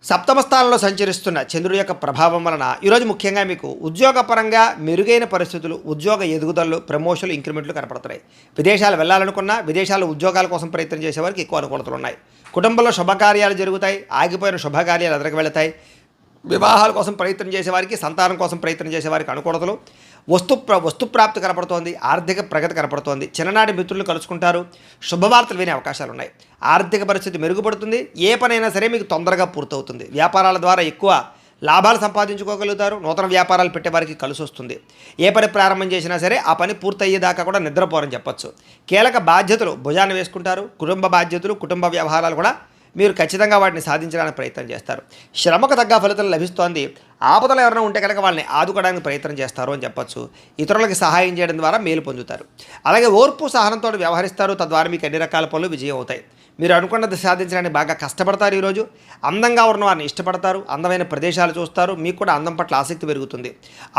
సప్తమ స్థానంలో సంచరిస్తున్న చంద్రుడి యొక్క ప్రభావం వలన ఈరోజు ముఖ్యంగా మీకు ఉద్యోగపరంగా మెరుగైన పరిస్థితులు, ఉద్యోగ ఎదుగుదలలు, ప్రమోషన్లు, ఇంక్రిమెంట్లు కనపడుతున్నాయి. విదేశాలు వెళ్ళాలనుకున్నా, విదేశాల ఉద్యోగాల కోసం ప్రయత్నం చేసేవారికి ఎక్కువ అనుకూలతలు ఉన్నాయి. కుటుంబంలో శుభకార్యాలు జరుగుతాయి. ఆగిపోయిన శుభకార్యాలు ఎదురుకు వెళతాయి. వివాహాల కోసం ప్రయత్నం చేసేవారికి, సంతానం కోసం ప్రయత్నం చేసేవారికి అనుకూలతలు, వస్తుప్రాప్తి కనపడుతోంది. ఆర్థిక ప్రగతి కనపడుతోంది. చిన్ననాటి మిత్రులను కలుసుకుంటారు. శుభవార్తలు వినే అవకాశాలు ఉన్నాయి. ఆర్థిక పరిస్థితి మెరుగుపడుతుంది. ఏ పనైనా సరే మీకు తొందరగా పూర్తవుతుంది. వ్యాపారాల ద్వారా ఎక్కువ లాభాలు సంపాదించుకోగలుగుతారు. నూతన వ్యాపారాలు పెట్టేవారికి కలిసి వస్తుంది. ఏ పని ప్రారంభం చేసినా సరే ఆ పని పూర్తయ్యేదాకా కూడా నిద్రపోరని చెప్పచ్చు. కీలక బాధ్యతలు భుజాన్ని వేసుకుంటారు. కుటుంబ బాధ్యతలు, కుటుంబ వ్యవహారాలు కూడా మీరు ఖచ్చితంగా వాటిని సాధించడానికి ప్రయత్నం చేస్తారు. శ్రమకు తగ్గ ఫలితం లభిస్తోంది. ఆపదలు ఎవరైనా ఉంటే కనుక వాళ్ళని ఆదుకోవడానికి ప్రయత్నం చేస్తారు అని చెప్పచ్చు. ఇతరులకు సహాయం చేయడం ద్వారా మేలు పొందుతారు. అలాగే ఓర్పు, సహనంతో వ్యవహరిస్తారు. తద్వారా మీకు అన్ని రకాల పనులు విజయం అవుతాయి. మీరు అనుకున్నది సాధించడానికి బాగా కష్టపడతారు. ఈరోజు అందంగా ఉన్న వారిని ఇష్టపడతారు. అందమైన ప్రదేశాలు చూస్తారు. మీకు కూడా అందం పట్ల ఆసక్తి పెరుగుతుంది.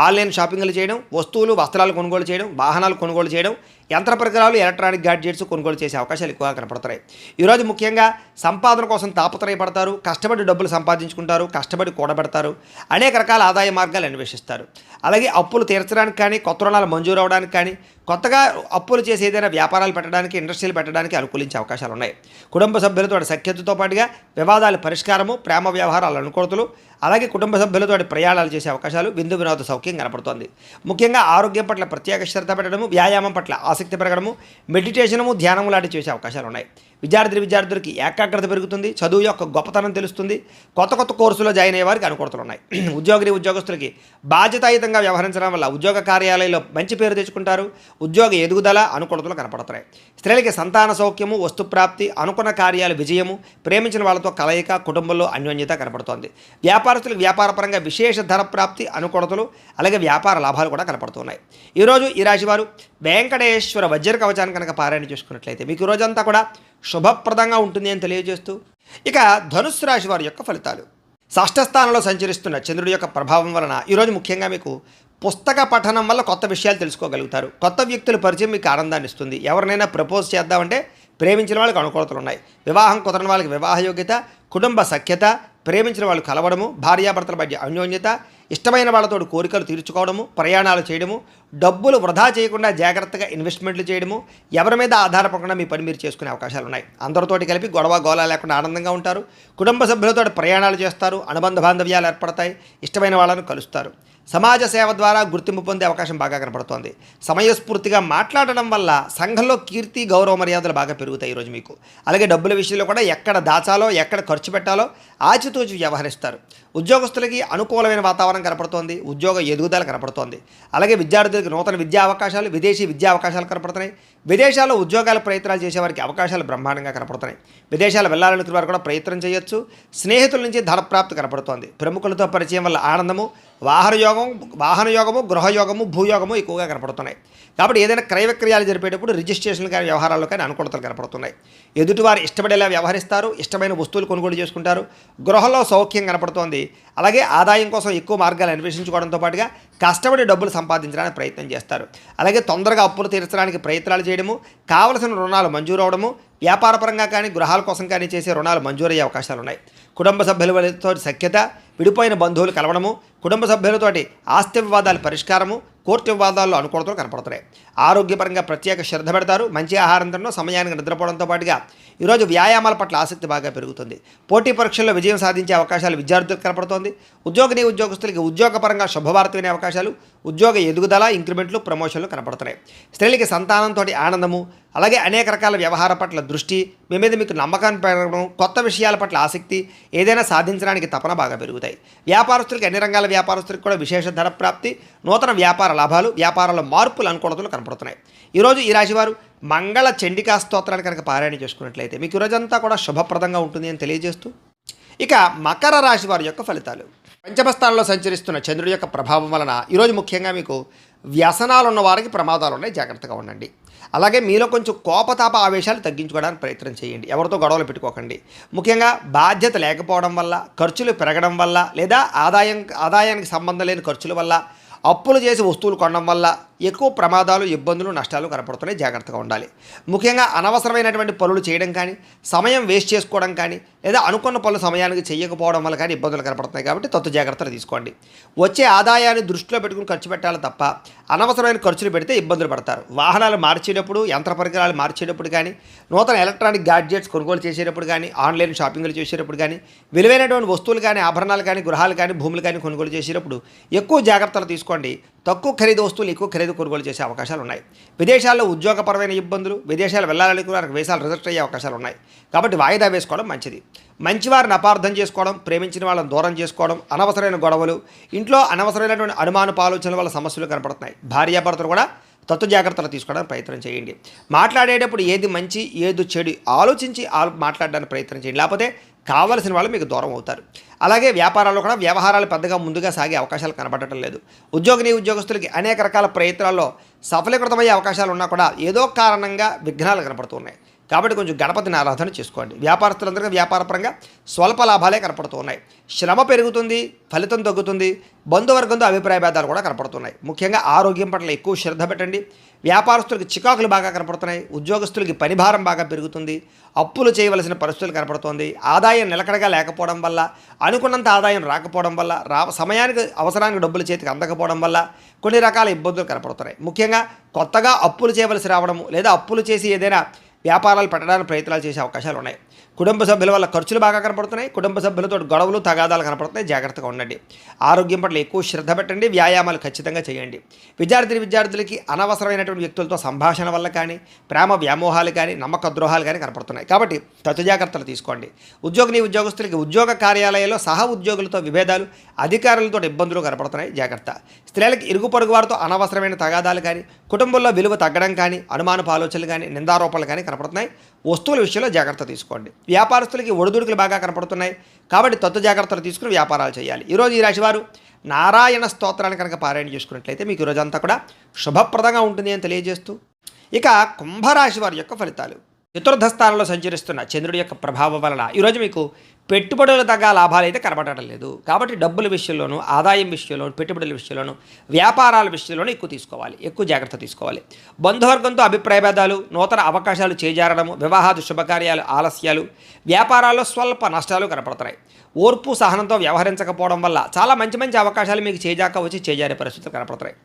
ఆన్లైన్ షాపింగ్లు చేయడం, వస్తువులు, వస్త్రాలు కొనుగోలు చేయడం, వాహనాలు కొనుగోలు చేయడం, యంత్ర పరికరాలు, ఎలక్ట్రానిక్ గ్యాడ్జెట్స్ కొనుగోలు చేసే అవకాశాలు ఎక్కువగా కనపడుతున్నాయి. ఈరోజు ముఖ్యంగా సంపాదన కోసం తాపత్రయపడతారు. కష్టపడి డబ్బులు సంపాదించుకుంటారు. కష్టపడి కూడబెడతారు. అనేక అనేక రకాల ఆదాయ మార్గాలు అన్వేషిస్తారు. అలాగే అప్పులు తీర్చడానికి కానీ, కొత్త రుణాలు మంజూరు అవడానికి కానీ, కొత్తగా అప్పులు చేసి ఏదైనా వ్యాపారాలు పెట్టడానికి, ఇండస్ట్రీలు పెట్టడానికి అనుకూలించే అవకాశాలు ఉన్నాయి. కుటుంబ సభ్యులతో సఖ్యతతో పాటుగా వివాదాల పరిష్కారము, ప్రేమ వ్యవహారాల అనుకూలతలు, అలాగే కుటుంబ సభ్యులతో ప్రయాణాలు చేసే అవకాశాలు, విందు వినోద సౌఖ్యం కనపడుతోంది. ముఖ్యంగా ఆరోగ్యం పట్ల ప్రత్యేక శ్రద్ధ పెట్టడము, వ్యాయామం పట్ల ఆసక్తి పెరగడము, మెడిటేషనము, ధ్యానము లాంటి చేసే అవకాశాలు ఉన్నాయి. విద్యార్థులకి ఏకాగ్రత పెరుగుతుంది, చదువు యొక్క గొప్పతనం తెలుస్తుంది, కొత్త కోర్సులో జాయిన్ అయ్యే వారికి అనుకూలతలు ఉన్నాయి. ఉద్యోగస్తులకి బాధ్యతాయుతంగా వ్యవహరించడం వల్ల ఉద్యోగ కార్యాలయంలో మంచి పేరు తెచ్చుకుంటారు. ఉద్యోగ ఎదుగుదల అనుకూలతలు కనపడుతున్నాయి. స్త్రీలకి సంతాన సౌఖ్యము, వస్తుప్రాప్తి, అనుకున్న కార్యాలు విజయము, ప్రేమించిన వాళ్ళతో కలయిక, కుటుంబంలో అన్యోన్యత కనపడుతోంది. వ్యాపారస్తులకు వ్యాపారపరంగా విశేష ధర ప్రాప్తి, అనుకూలతలు, అలాగే వ్యాపార లాభాలు కూడా కనపడుతున్నాయి. ఈరోజు ఈ రాశివారు వెంకటేశ్వర వజ్ర కవచాన్ని కనుక పారాయణ చేసుకున్నట్లయితే మీకు ఈ రోజంతా కూడా శుభప్రదంగా ఉంటుంది అని తెలియజేస్తూ, ఇక ధనుస్సు రాశి వారి యొక్క ఫలితాలు. షష్ఠ స్థానంలో సంచరిస్తున్న చంద్రుడి యొక్క ప్రభావం వలన ఈరోజు ముఖ్యంగా మీకు పుస్తక పఠనం వల్ల కొత్త విషయాలు తెలుసుకోగలుగుతారు. కొత్త వ్యక్తుల పరిచయం మీకు ఆనందాన్ని ఇస్తుంది. ఎవరినైనా ప్రపోజ్ చేద్దామంటే ప్రేమించిన వాళ్ళకి అనుకూలతలు ఉన్నాయి. వివాహం కుదరని వాళ్ళకి వివాహ యోగ్యత, కుటుంబ సఖ్యత, ప్రేమించిన వాళ్ళు కలవడము, భార్యాభర్తల మధ్య అన్యోన్యత, ఇష్టమైన వాళ్ళతో కోరికలు తీర్చుకోవడము, ప్రయాణాలు చేయడము, డబ్బులు వృధా చేయకుండా జాగ్రత్తగా ఇన్వెస్ట్మెంట్లు చేయడము, ఎవరి మీద ఆధారపడకుండా మీ పని మీరు చేసుకునే అవకాశాలు ఉన్నాయి. అందరితోటి కలిపి గొడవ గోళ లేకుండా ఆనందంగా ఉంటారు. కుటుంబ సభ్యులతో ప్రయాణాలు చేస్తారు. అనుబంధ బాంధవ్యాలు ఏర్పడతాయి. ఇష్టమైన వాళ్ళను కలుస్తారు. సమాజ సేవ ద్వారా గుర్తింపు పొందే అవకాశం బాగా కనపడుతోంది. సమయస్ఫూర్తిగా మాట్లాడడం వల్ల సంఘంలో కీర్తి, గౌరవ మర్యాదలు బాగా పెరుగుతాయి ఈరోజు మీకు. అలాగే డబ్బుల విషయంలో కూడా ఎక్కడ దాచాలో, ఎక్కడ ఖర్చు పెట్టాలో ఆచితూచి వ్యవహరిస్తారు. ఉద్యోగస్తులకి అనుకూలమైన వాతావరణం కనపడుతోంది. ఉద్యోగ ఎదుగుదల కనపడుతోంది. అలాగే విద్యార్థులకు నూతన విద్యా అవకాశాలు, విదేశీ విద్యా అవకాశాలు కనపడుతున్నాయి. విదేశాల్లో ఉద్యోగాల ప్రయత్నాలు చేసేవారికి అవకాశాలు బ్రహ్మాండంగా కనపడుతున్నాయి. విదేశాలు వెళ్ళాలనుకునే వారు కూడా ప్రయత్నం చేయొచ్చు. స్నేహితుల నుంచి ధనప్రాప్తి కనపడుతోంది. ప్రముఖులతో పరిచయం వల్ల ఆనందము, వాహన యోగము, గృహయోగము, భూయోగము ఎక్కువగా కనపడుతున్నాయి. కాబట్టి ఏదైనా క్రయ విక్రయాలు జరిపేటప్పుడు రిజిస్ట్రేషన్లు కానీ, వ్యవహారాల్లో కానీ అనుకూలతలు కనపడుతున్నాయి. ఎదుటివారు ఇష్టపడేలా వ్యవహరిస్తారు. ఇష్టమైన వస్తువులు కొనుగోలు చేసుకుంటారు. గృహంలో సౌఖ్యం కనపడుతోంది. అలాగే ఆదాయం కోసం ఎక్కువ మార్గాలు అన్వేషించుకోవడంతో పాటుగా కష్టపడి డబ్బులు సంపాదించడానికి ప్రయత్నం చేస్తారు. అలాగే తొందరగా అప్పులు తీర్చడానికి ప్రయత్నాలు చేయడము, కావలసిన రుణాలు మంజూరు అవడము, వ్యాపారపరంగా కానీ గృహాల కోసం కానీ చేసే రుణాలు మంజూరయ్యే అవకాశాలు ఉన్నాయి. కుటుంబ సభ్యులతో సఖ్యత, విడిపోయిన బంధువులు కలవడము, కుటుంబ సభ్యులతోటి ఆస్తి వివాదాల పరిష్కారము, కోర్టు వివాదాల్లో అనుకూలతలు కనపడుతున్నాయి. ఆరోగ్యపరంగా ప్రత్యేక శ్రద్ధ పెడతారు. మంచి ఆహారం తినడం, సమయానికి నిద్రపోవడంతో పాటుగా ఈరోజు వ్యాయామాల పట్ల ఆసక్తి బాగా పెరుగుతుంది. పోటీ పరీక్షల్లో విజయం సాధించే అవకాశాలు విద్యార్థులకు కనపడుతోంది. ఉద్యోగస్తులకి ఉద్యోగపరంగా శుభవార్త వినే అవకాశాలు, ఉద్యోగ ఎదుగుదల, ఇంక్రిమెంట్లు, ప్రమోషన్లు కనపడుతున్నాయి. స్త్రీలకి సంతానంతో ఆనందము, అలాగే అనేక రకాల వ్యవహార పట్ల దృష్టి, మీ మీద మీకు నమ్మకాన్ని పెరగడం, కొత్త విషయాల పట్ల ఆసక్తి, ఏదైనా సాధించడానికి తపన బాగా పెరుగుతాయి. వ్యాపారస్తులకి అన్ని రంగాల వ్యాపారస్తులకు కూడా విశేష ధర ప్రాప్తి, నూతన వ్యాపార లాభాలు, వ్యాపారాల మార్పులు, అనుకూలతలు కనపడుతున్నాయి. ఈరోజు ఈ రాశివారు మంగళ చండికా స్తోత్రాన్ని కనుక పారాయణ చేసుకున్నట్లయితే మీకు ఈరోజంతా కూడా శుభప్రదంగా ఉంటుంది అని తెలియజేస్తూ, ఇక మకర రాశి వారి యొక్క ఫలితాలు. పంచమ స్థానంలో సంచరిస్తున్న చంద్రుడి యొక్క ప్రభావం వలన ఈరోజు ముఖ్యంగా మీకు వ్యసనాలు ఉన్న వారికి ప్రమాదాలు ఉన్నాయి. జాగ్రత్తగా ఉండండి. అలాగే మీలో కొంచెం కోపతాప ఆవేశాలు తగ్గించుకోవడానికి ప్రయత్నం చేయండి. ఎవరితో గొడవలు పెట్టుకోకండి. ముఖ్యంగా బాధ్యత లేకపోవడం వల్ల, ఖర్చులు పెరగడం వల్ల, లేదా ఆదాయానికి సంబంధం లేని ఖర్చుల వల్ల, అప్పులు చేసి వస్తువులు కొనడం వల్ల ఎక్కువ ప్రమాదాలు, ఇబ్బందులు, నష్టాలు కనపడుతున్నాయి. జాగ్రత్తగా ఉండాలి. ముఖ్యంగా అనవసరమైనటువంటి పనులు చేయడం కానీ, సమయం వేస్ట్ చేసుకోవడం కానీ, లేదా అనుకున్న పనులు సమయానికి చేయకపోవడం వల్ల కానీ ఇబ్బందులు కనపడుతున్నాయి. కాబట్టి తత్తు జాగ్రత్తలు తీసుకోండి. వచ్చే ఆదాయాన్ని దృష్టిలో పెట్టుకుని ఖర్చు పెట్టాలి తప్ప అనవసరమైన ఖర్చులు పెడితే ఇబ్బందులు పడతారు. వాహనాలు మార్చేటప్పుడు, యంత్ర పరికరాలు మార్చేటప్పుడు కానీ, నూతన ఎలక్ట్రానిక్ గ్యాడ్జెట్స్ కొనుగోలు చేసేటప్పుడు కానీ, ఆన్లైన్ షాపింగ్లు చేసేటప్పుడు కానీ, విలువైనటువంటి వస్తువులు కానీ, ఆభరణాలు కానీ, గృహాలు కానీ, భూములు కానీ కొనుగోలు చేసేటప్పుడు ఎక్కువ జాగ్రత్తలు తీసుకోండి. తక్కువ ఖరీదు వస్తువులు ఎక్కువ ఖరీదు కొనుగోలు చేసే అవకాశాలు ఉన్నాయి. విదేశాల్లో ఉద్యోగపరమైన ఇబ్బందులు, విదేశాలు వెళ్ళాలనుకున్న వీసాలు రిజెక్ట్ అయ్యే అవకాశాలు ఉన్నాయి. కాబట్టి వాయిదా వేసుకోవడం మంచిది. మంచివారిని అపార్థం చేసుకోవడం, ప్రేమించిన వాళ్ళని దూరం చేసుకోవడం, అనవసరమైన గొడవలు, ఇంట్లో అనవసరమైనటువంటి అనుమానపు ఆలోచనల వల్ల సమస్యలు కనపడుతున్నాయి. భార్యాభర్తలు కూడా తత్తు జాగ్రత్తలు తీసుకోవడానికి ప్రయత్నం చేయండి. మాట్లాడేటప్పుడు ఏది మంచి ఏది చెడు ఆలోచించి మాట్లాడడానికి ప్రయత్నం చేయండి. లేకపోతే కావలసిన వాళ్ళు మీకు దూరం అవుతారు. అలాగే వ్యాపారాల్లో కూడా వ్యవహారాలు పెద్దగా ముందుగా సాగే అవకాశాలు కనబడటం లేదు. ఉద్యోగస్తులకి అనేక రకాల ప్రయత్నాల్లో సఫలీకృతమయ్యే అవకాశాలు ఉన్నా కూడా ఏదో కారణంగా విఘ్నాలు కనపడుతున్నాయి. కాబట్టి కొంచెం గణపతిని ఆరాధన చేసుకోండి. వ్యాపారస్తులందరికీ వ్యాపారపరంగా స్వల్ప లాభాలే కనపడుతూ ఉన్నాయి. శ్రమ పెరుగుతుంది, ఫలితం తగ్గుతుంది, బంధువర్గంతో అభిప్రాయ భేదాలు కూడా కనపడుతున్నాయి. ముఖ్యంగా ఆరోగ్యం పట్ల ఎక్కువ శ్రద్ధ పెట్టండి. వ్యాపారస్తులకి చికాకులు బాగా కనపడుతున్నాయి. ఉద్యోగస్తులకి పనిభారం బాగా పెరుగుతుంది. అప్పులు చేయవలసిన పరిస్థితులు కనపడుతోంది. ఆదాయం నిలకడగా లేకపోవడం వల్ల, అనుకున్నంత ఆదాయం రాకపోవడం వల్ల, సమయానికి అవసరానికి డబ్బులు చేతికి అందకపోవడం వల్ల కొన్ని రకాల ఇబ్బందులు కనపడుతున్నాయి. ముఖ్యంగా కొత్తగా అప్పులు చేయవలసి రావడము లేదా అప్పులు చేసి ఏదైనా వ్యాపారాలు పెట్టడానికి ప్రయత్నాలు చేసే అవకాశాలు ఉన్నాయి. కుటుంబ సభ్యుల వల్ల ఖర్చులు బాగా కనపడుతున్నాయి. కుటుంబ సభ్యులతో గొడవలు తగాదాలు కనపడుతున్నాయి. జాగ్రత్తగా ఉండండి. ఆరోగ్యం పట్ల ఎక్కువ శ్రద్ధ పెట్టండి. వ్యాయామాలు ఖచ్చితంగా చేయండి. విద్యార్థులకి అనవసరమైనటువంటి వ్యక్తులతో సంభాషణ వల్ల కానీ, ప్రేమ వ్యామోహాలు కానీ, నమ్మక ద్రోహాలు కానీ కనపడుతున్నాయి. కాబట్టి తగు జాగ్రత్తలు తీసుకోండి. ఉద్యోగస్తులకి ఉద్యోగ కార్యాలయాల్లో సహ ఉద్యోగులతో విభేదాలు, అధికారులతో ఇబ్బందులు కనపడుతున్నాయి. జాగ్రత్త. స్త్రీలకు ఇరుగు పొరుగు వారితో అనవసరమైన తగాదాలు కానీ, కుటుంబంలో విలువ తగ్గడం కానీ, అనుమానపు ఆలోచనలు కానీ, నిందారోపణలు కానీ కనపడుతున్నాయి. వస్తువుల విషయంలో జాగ్రత్త తీసుకోండి. వ్యాపారస్తులకి ఒడిదుడుకులు బాగా కనపడుతున్నాయి. కాబట్టి తత్వ జాగ్రత్తలు తీసుకుని వ్యాపారాలు చేయాలి. ఈరోజు ఈ రాశివారు నారాయణ స్తోత్రాన్ని కనుక పారాయణ చేసుకున్నట్లయితే మీకు ఈరోజంతా కూడా శుభప్రదంగా ఉంటుంది అని తెలియజేస్తూ, ఇక కుంభరాశి వారి యొక్క ఫలితాలు. చతుర్థ స్థానంలో సంచరిస్తున్న చంద్రుడి యొక్క ప్రభావం వలన ఈరోజు మీకు పెట్టుబడులు తగ్గ లాభాలు అయితే కనబడటం లేదు. కాబట్టి డబ్బుల విషయంలోనూ, ఆదాయం విషయంలోనూ, పెట్టుబడుల విషయంలోనూ, వ్యాపారాల విషయంలోనూ ఎక్కువ జాగ్రత్త తీసుకోవాలి. బంధువర్గంతో అభిప్రాయ భేదాలు, నూతన అవకాశాలు చేజారడము, వివాహాది శుభకార్యాలు ఆలస్యాలు, వ్యాపారాల్లో స్వల్ప నష్టాలు కనపడుతున్నాయి. ఓర్పు సహనంతో వ్యవహరించకపోవడం వల్ల చాలా మంచి అవకాశాలు మీకు చేజారే పరిస్థితులు కనపడుతున్నాయి.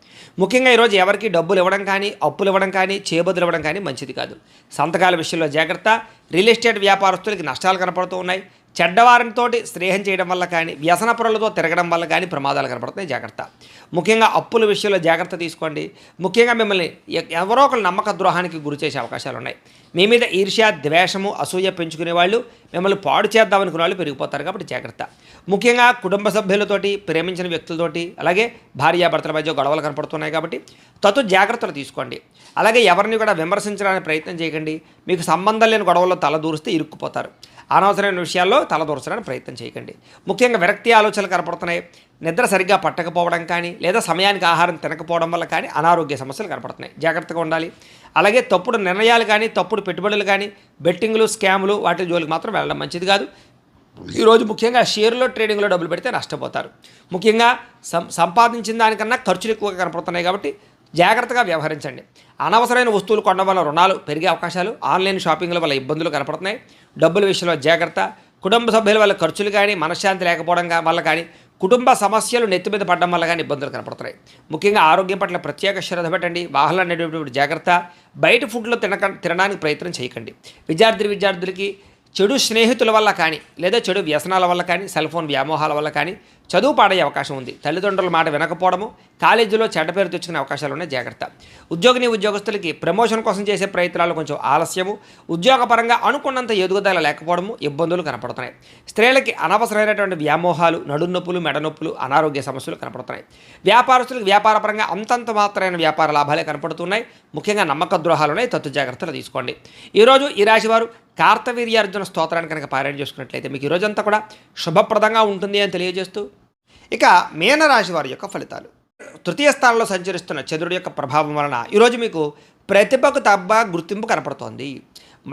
ముఖ్యంగా ఈరోజు ఎవరికి డబ్బులు ఇవ్వడం కానీ, అప్పులు ఇవ్వడం కానీ, చేబదులు ఇవ్వడం కానీ మంచిది కాదు. సంతకాల విషయంలో జాగ్రత్త. రియల్ ఎస్టేట్ వ్యాపారస్తులకి నష్టాలు కనపడుతూ ఉన్నాయి. చెడ్డవారితోటి స్నేహం చేయడం వల్ల కానీ, వ్యసన పరులతో తిరగడం వల్ల కానీ ప్రమాదాలు కనపడుతున్నాయి. జాగ్రత్త. ముఖ్యంగా అప్పుల విషయంలో జాగ్రత్త తీసుకోండి. ముఖ్యంగా మిమ్మల్ని ఎవరో ఒకరు నమ్మక ద్రోహానికి గురి చేసే అవకాశాలు ఉన్నాయి. మీ మీద ఈర్ష్య, ద్వేషము, అసూయ పెంచుకునే వాళ్ళు, మిమ్మల్ని పాడు చేద్దామనుకునే వాళ్ళు పెరిగిపోతారు. కాబట్టి జాగ్రత్త. ముఖ్యంగా కుటుంబ సభ్యులతోటి, ప్రేమించిన వ్యక్తులతోటి, అలాగే భార్యాభర్తల మధ్య గొడవలు కనపడుతున్నాయి. కాబట్టి జాగ్రత్తలు తీసుకోండి. అలాగే ఎవరిని కూడా విమర్శించడానికి ప్రయత్నం చేయకండి. మీకు సంబంధం లేని గొడవల్లో తలదూరిస్తే ఇరుక్కుపోతారు. అనవసరమైన విషయాల్లో తలదూర్చడానికి ప్రయత్నం చేయకండి. ముఖ్యంగా విరక్తి ఆలోచనలు కనపడుతున్నాయి. నిద్ర సరిగ్గా పట్టకపోవడం కానీ, లేదా సమయానికి ఆహారం తినకపోవడం వల్ల కానీ అనారోగ్య సమస్యలు కనపడుతున్నాయి. జాగ్రత్తగా ఉండాలి. అలాగే తప్పుడు నిర్ణయాలు కానీ, తప్పుడు పెట్టుబడులు కానీ, బెట్టింగ్లు, స్కాములు వాటి జోలికి మాత్రం వెళ్ళడం మంచిది కాదు. ఈరోజు ముఖ్యంగా షేర్లో, ట్రేడింగ్లో డబ్బులు పెడితే నష్టపోతారు. ముఖ్యంగా సంపాదించిన దానికన్నా ఖర్చులు ఎక్కువగా కనపడుతున్నాయి. కాబట్టి జాగ్రత్తగా వ్యవహరించండి. అనవసరమైన వస్తువులు కొనడం వల్ల రుణాలు పెరిగే అవకాశాలు, ఆన్లైన్ షాపింగ్ల వల్ల ఇబ్బందులు కనపడుతున్నాయి. డబ్బుల విషయంలో జాగ్రత్త. కుటుంబ సభ్యుల వల్ల ఖర్చులు కానీ, మనశ్శాంతి లేకపోవడం వల్ల కానీ, కుటుంబ సమస్యలు నెత్తి మీద పడడం వల్ల కానీ ఇబ్బందులు కనపడుతున్నాయి. ముఖ్యంగా ఆరోగ్యం పట్ల ప్రత్యేక శ్రద్ధ పెట్టండి. వాహనాలు నడిపేటప్పుడు జాగ్రత్త. బయట ఫుడ్లో తినడానికి ప్రయత్నం చేయకండి. విద్యార్థులకి చెడు స్నేహితుల వల్ల కానీ, లేదా చెడు వ్యసనాల వల్ల కానీ, సెల్ ఫోన్ వ్యామోహాల వల్ల కానీ చదువు పాడయ్యే అవకాశం ఉంది. తల్లిదండ్రుల మాట వినకపోవడము, కాలేజీలో చెడ్డ పేరు తెచ్చుకునే అవకాశాలు ఉన్నాయి. జాగ్రత్త. ఉద్యోగస్తులకి ప్రమోషన్ కోసం చేసే ప్రయత్నాలు కొంచెం ఆలస్యము, ఉద్యోగపరంగా అనుకున్నంత ఎదుగుదల లేకపోవడము, ఇబ్బందులు కనపడుతున్నాయి. స్త్రీలకి అనవసరమైనటువంటి వ్యామోహాలు, నడునొప్పులు, మెడనొప్పులు, అనారోగ్య సమస్యలు కనపడుతున్నాయి. వ్యాపారస్తులకు వ్యాపారపరంగా అంతంత మాత్రమైన వ్యాపార లాభాలే కనపడుతున్నాయి. ముఖ్యంగా నమ్మక ద్రోహాలు ఉన్నాయి. జాగ్రత్తలు తీసుకోండి. ఈరోజు ఈ రాశివారు కార్తవీర్యార్జున స్తోత్రాన్ని కనుక పారాయణ చేసుకున్నట్లయితే మీకు ఈ రోజంతా కూడా శుభప్రదంగా ఉంటుంది అని తెలియజేస్తూ, ఇక మీనరాశి వారి యొక్క ఫలితాలు. తృతీయ స్థానంలో సంచరిస్తున్న చంద్రుడి యొక్క ప్రభావం వలన ఈరోజు మీకు ప్రతిభకు తగ్గ గుర్తింపు కనపడుతోంది.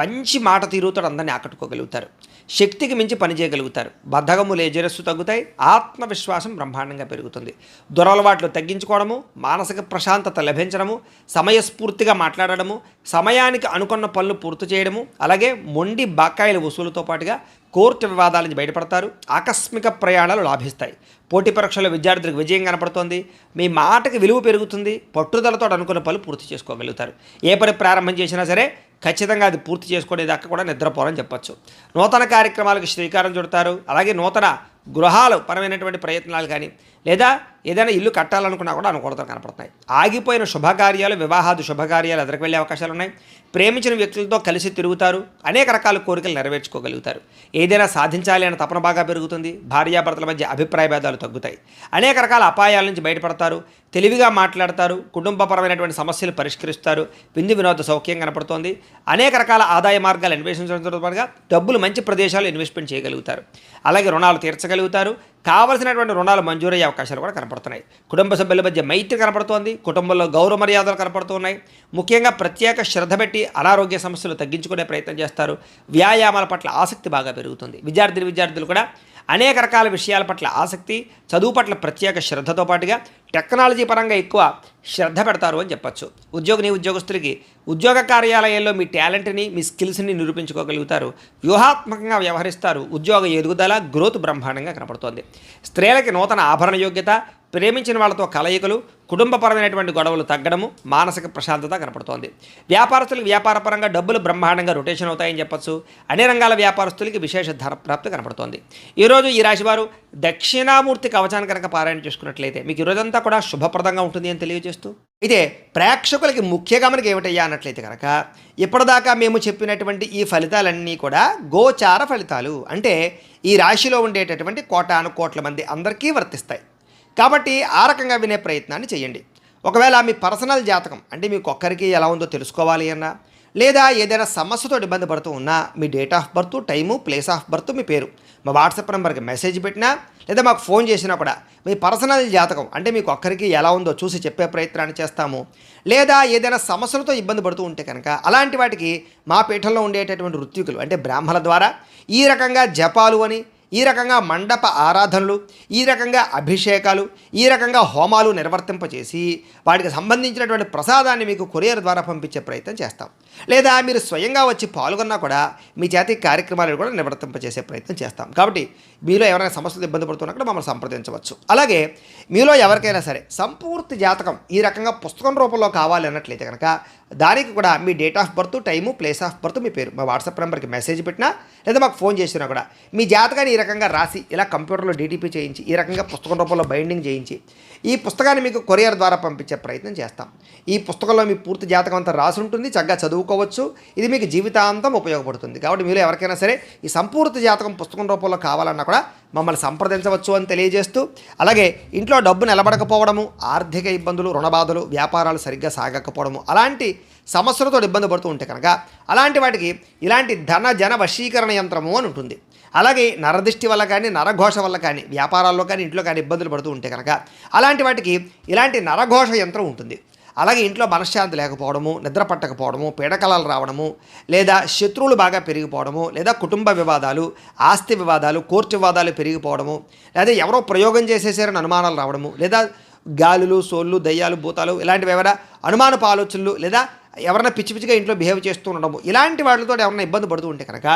మంచి మాట తీరుతో అందరినీ ఆకట్టుకోగలుగుతారు. శక్తికి మించి పనిచేయగలుగుతారు. బద్ధకము లేజరస్సు తగ్గుతాయి. ఆత్మవిశ్వాసం బ్రహ్మాండంగా పెరుగుతుంది. దురలవాట్లు తగ్గించుకోవడము, మానసిక ప్రశాంతత లభించడము, సమయస్ఫూర్తిగా మాట్లాడడము, సమయానికి అనుకున్న పనులు పూర్తి చేయడము, అలాగే మొండి బకాయిల వసూలుతో పాటుగా కోర్టు వివాదాల నుంచి బయటపడతారు. ఆకస్మిక ప్రయాణాలు లాభిస్తాయి. పోటీ పరీక్షల్లో విద్యార్థులకు విజయం కనపడుతోంది. మీ మాటకి విలువ పెరుగుతుంది. పట్టుదలతో అనుకున్న పనులు పూర్తి చేసుకోగలుగుతారు. ఏ పని ప్రారంభం చేసినా సరే ఖచ్చితంగా అది పూర్తి చేసుకునేదాకా కూడా నిద్రపోరని చెప్పచ్చు. నూతన కార్యక్రమాలకు శ్రీకారం చుడతారు. అలాగే నూతన గృహాలు పరమైనటువంటి ప్రయత్నాలు కానీ, లేదా ఏదైనా ఇల్లు కట్టాలనుకున్నా కూడా అనుకూలతలు కనపడుతున్నాయి. ఆగిపోయిన శుభకార్యాలు, వివాహాది శుభకార్యాలు ఎదురుకు వెళ్ళే అవకాశాలు ఉన్నాయి. ప్రేమించిన వ్యక్తులతో కలిసి తిరుగుతారు. అనేక రకాల కోరికలు నెరవేర్చుకోగలుగుతారు. ఏదైనా సాధించాలి అనే తపన బాగా పెరుగుతుంది. భార్యాభర్తల మధ్య అభిప్రాయ భేదాలు తగ్గుతాయి. అనేక రకాల అపాయాల నుంచి బయటపడతారు. తెలివిగా మాట్లాడతారు. కుటుంబపరమైనటువంటి సమస్యలు పరిష్కరిస్తారు. విందు వినోద సౌఖ్యం కనపడుతోంది. అనేక రకాల ఆదాయ మార్గాలు అన్వేషించడంతో పాటుగా డబ్బులు మంచి ప్రదేశాలు ఇన్వెస్ట్మెంట్ చేయగలుగుతారు. అలాగే రుణాలు తీర్చగలుగుతారు. పొందగలుగుతారు. కావలసినటువంటి రుణాలు మంజూరయ్యే అవకాశాలు కూడా కనపడుతున్నాయి. కుటుంబ సభ్యుల మధ్య మైత్రి కనపడుతోంది. కుటుంబంలో గౌరవ మర్యాదలు కనపడుతున్నాయి. ముఖ్యంగా ప్రత్యేక శ్రద్ధ పెట్టి అనారోగ్య సమస్యలు తగ్గించుకునే ప్రయత్నం చేస్తారు. వ్యాయామాల పట్ల ఆసక్తి బాగా పెరుగుతుంది. విద్యార్థులు కూడా అనేక రకాల విషయాల పట్ల ఆసక్తి, చదువు పట్ల ప్రత్యేక శ్రద్ధతో పాటుగా టెక్నాలజీ పరంగా ఎక్కువ శ్రద్ధ పెడతారు అని చెప్పచ్చు. ఉద్యోగస్తులకి ఉద్యోగ కార్యాలయాల్లో మీ టాలెంట్ని, మీ స్కిల్స్ని నిరూపించుకోగలుగుతారు. వ్యూహాత్మకంగా వ్యవహరిస్తారు. ఉద్యోగ ఎదుగుదల, గ్రోత్ బ్రహ్మాండంగా కనపడుతోంది. స్త్రీలకి నూతన ఆభరణ యోగ్యత, ప్రేమించిన వాళ్ళతో కలయికలు, కుటుంబపరమైనటువంటి గొడవలు తగ్గడము, మానసిక ప్రశాంతత కనపడుతోంది. వ్యాపారస్తులకు వ్యాపారపరంగా డబ్బులు బ్రహ్మాండంగా రొటేషన్ అవుతాయని చెప్పచ్చు. అన్ని రంగాల వ్యాపారస్తులకి విశేష ధర ప్రాప్తి కనపడుతోంది. ఈరోజు ఈ రాశివారు దక్షిణామూర్తి కవచాన్ని కనుక పారాయణ చేసుకున్నట్లయితే మీకు ఈరోజంతా కూడా శుభప్రదంగా ఉంటుంది అని తెలియజేస్తూ, అయితే ప్రేక్షకులకి ముఖ్య గమనిక ఏమిటయ్యా అన్నట్లయితే కనుక ఇప్పటిదాకా మేము చెప్పినటువంటి ఈ ఫలితాలన్నీ కూడా గోచార ఫలితాలు, అంటే ఈ రాశిలో ఉండేటటువంటి కోటాను కోట్ల మంది అందరికీ వర్తిస్తాయి. కాబట్టి ఆ రకంగా వినే ప్రయత్నాన్ని చేయండి. ఒకవేళ మీ పర్సనల్ జాతకం అంటే మీకు ఒక్కరికి ఎలా ఉందో తెలుసుకోవాలి అన్నా, లేదా ఏదైనా సమస్యతో ఇబ్బంది పడుతూ ఉన్నా మీ date of birth, time, place of birth, మీ పేరు మా వాట్సాప్ నెంబర్కి మెసేజ్ పెట్టినా లేదా మాకు ఫోన్ చేసినా కూడా మీ పర్సనల్ జాతకం అంటే మీకు ఒక్కరికి ఎలా ఉందో చూసి చెప్పే ప్రయత్నాన్ని చేస్తాము. లేదా ఏదైనా సమస్యలతో ఇబ్బంది పడుతూ ఉంటే కనుక అలాంటి వాటికి మా పీఠంలో ఉండేటటువంటి ఋత్వికులు అంటే బ్రాహ్మణుల ద్వారా ఈ రకంగా జపాలు అని, ఈ రకంగా మండప ఆరాధనలు, ఈ రకంగా అభిషేకాలు, ఈ రకంగా హోమాలు నిర్వర్తింపచేసి వాటికి సంబంధించినటువంటి ప్రసాదాన్ని మీకు కొరియర్ ద్వారా పంపించే ప్రయత్నం చేస్తాం. లేదా మీరు స్వయంగా వచ్చి పాల్గొన్నా కూడా మీ చేతి కార్యక్రమాలను కూడా నిర్వర్తింపచేసే ప్రయత్నం చేస్తాం. కాబట్టి మీలో ఎవరైనా సమస్యలు ఇబ్బంది పడుతున్నప్పుడు మమ్మల్ని సంప్రదించవచ్చు. అలాగే మీలో ఎవరికైనా సరే సంపూర్తి జాతకం ఈ రకంగా పుస్తకం రూపంలో కావాలి అన్నట్లయితే కనుక దానికి కూడా మీ date of birth, time, place of birth, మీ పేరు మా వాట్సాప్ నెంబర్కి మెసేజ్ పెట్టినా లేదా మాకు ఫోన్ చేసినా కూడా మీ జాతకాన్ని ఈ రకంగా రాసి ఇలా కంప్యూటర్లో డీటీపీ చేయించి ఈ రకంగా పుస్తకం రూపంలో బైండింగ్ చేయించి ఈ పుస్తకాన్ని మీకు కొరియర్ ద్వారా పంపించే ప్రయత్నం చేస్తాం. ఈ పుస్తకంలో మీ పూర్తి జాతకం అంతా రాసి ఉంటుంది. చక్కగా చదువుకోవచ్చు. ఇది మీకు జీవితాంతం ఉపయోగపడుతుంది. కాబట్టి మీరు ఎవరికైనా సరే ఈ సంపూర్తి జాతకం పుస్తకం రూపంలో కావాలన్నా కూడా మమ్మల్ని సంప్రదించవచ్చు అని తెలియజేస్తూ, అలాగే ఇంట్లో డబ్బు నిలబడకపోవడము, ఆర్థిక ఇబ్బందులు, రుణబాధలు, వ్యాపారాలు సరిగ్గా సాగకపోవడము అలాంటి సమస్యలతో ఇబ్బంది పడుతూ ఉంటే కనుక అలాంటి వాటికి ఇలాంటి ధన జన వశీకరణ యంత్రము అని ఉంటుంది. అలాగే నరదృష్టి వల్ల కానీ, నరఘోష వల్ల కానీ, వ్యాపారాల్లో కానీ, ఇంట్లో కానీ ఇబ్బందులు పడుతూ ఉంటే కనుక అలాంటి వాటికి ఇలాంటి నరఘోష యంత్రం ఉంటుంది. అలాగే ఇంట్లో మనశ్శాంతి లేకపోవడము, నిద్ర పట్టకపోవడము, పీడకలాలు రావడము, లేదా శత్రువులు బాగా పెరిగిపోవడము, లేదా కుటుంబ వివాదాలు, ఆస్తి వివాదాలు, కోర్టు వివాదాలు పెరిగిపోవడము, లేదా ఎవరో ప్రయోగం చేసేసారని అనుమానాలు రావడము, లేదా గాలులు, సోళ్ళు, దయ్యాలు, భూతాలు ఇలాంటివి ఏమైనా అనుమానపు ఆలోచనలు, లేదా ఎవరైనా పిచ్చి పిచ్చిగా ఇంట్లో బిహేవ్ చేస్తూ ఉండడము ఇలాంటి వాటితో ఎవరైనా ఇబ్బంది పడుతూ ఉంటే కనుక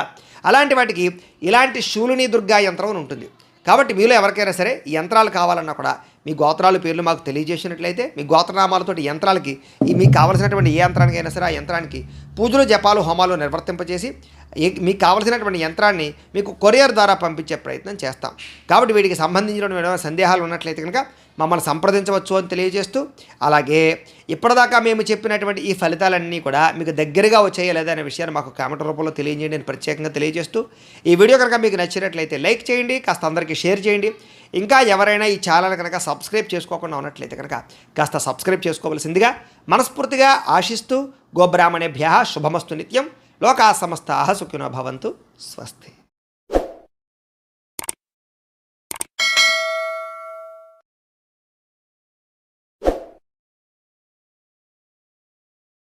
అలాంటి వాటికి ఇలాంటి శూలిని దుర్గా యంత్రం అని ఉంటుంది. కాబట్టి మీలో ఎవరికైనా సరే ఈ యంత్రాలు కావాలన్నా కూడా మీ గోత్రాల పేర్లు మాకు తెలియజేసినట్లయితే మీ గోత్రనామాలతోటి యంత్రాలకి మీకు కావాల్సినటువంటి ఏ యంత్రానికైనా సరే ఆ యంత్రానికి పూజలు, జపాలు, హోమాలు నిర్వర్తింపచేసి మీకు కావాల్సినటువంటి యంత్రాన్ని మీకు కొరియర్ ద్వారా పంపించే ప్రయత్నం చేస్తాం. కాబట్టి వీటికి సంబంధించినటువంటి ఏమైనా సందేహాలు ఉన్నట్లయితే కనుక మమ్మల్ని సంప్రదించవచ్చు అని తెలియజేస్తూ, అలాగే ఇప్పటిదాకా మేము చెప్పినటువంటి ఈ ఫలితాలన్నీ కూడా మీకు దగ్గరగా వచ్చాయా లేదా అనే విషయాన్ని మాకు కామెంట్ రూపంలో తెలియజేయండి అని ప్రత్యేకంగా తెలియజేస్తూ, ఈ వీడియో కనుక మీకు నచ్చినట్లయితే లైక్ చేయండి, కాస్త అందరికీ షేర్ చేయండి. ఇంకా ఎవరైనా ఈ ఛానల్ కనుక సబ్స్క్రైబ్ చేసుకోకుండా ఉన్నట్లయితే కనుక కాస్త సబ్స్క్రైబ్ చేసుకోవాల్సిందిగా మనస్ఫూర్తిగా ఆశిస్తూ, గోబ్రాహ్మణేభ్యః శుభమస్తు నిత్యం, లోకా సమస్తాః సుఖినో భవంతు, స్వస్తి.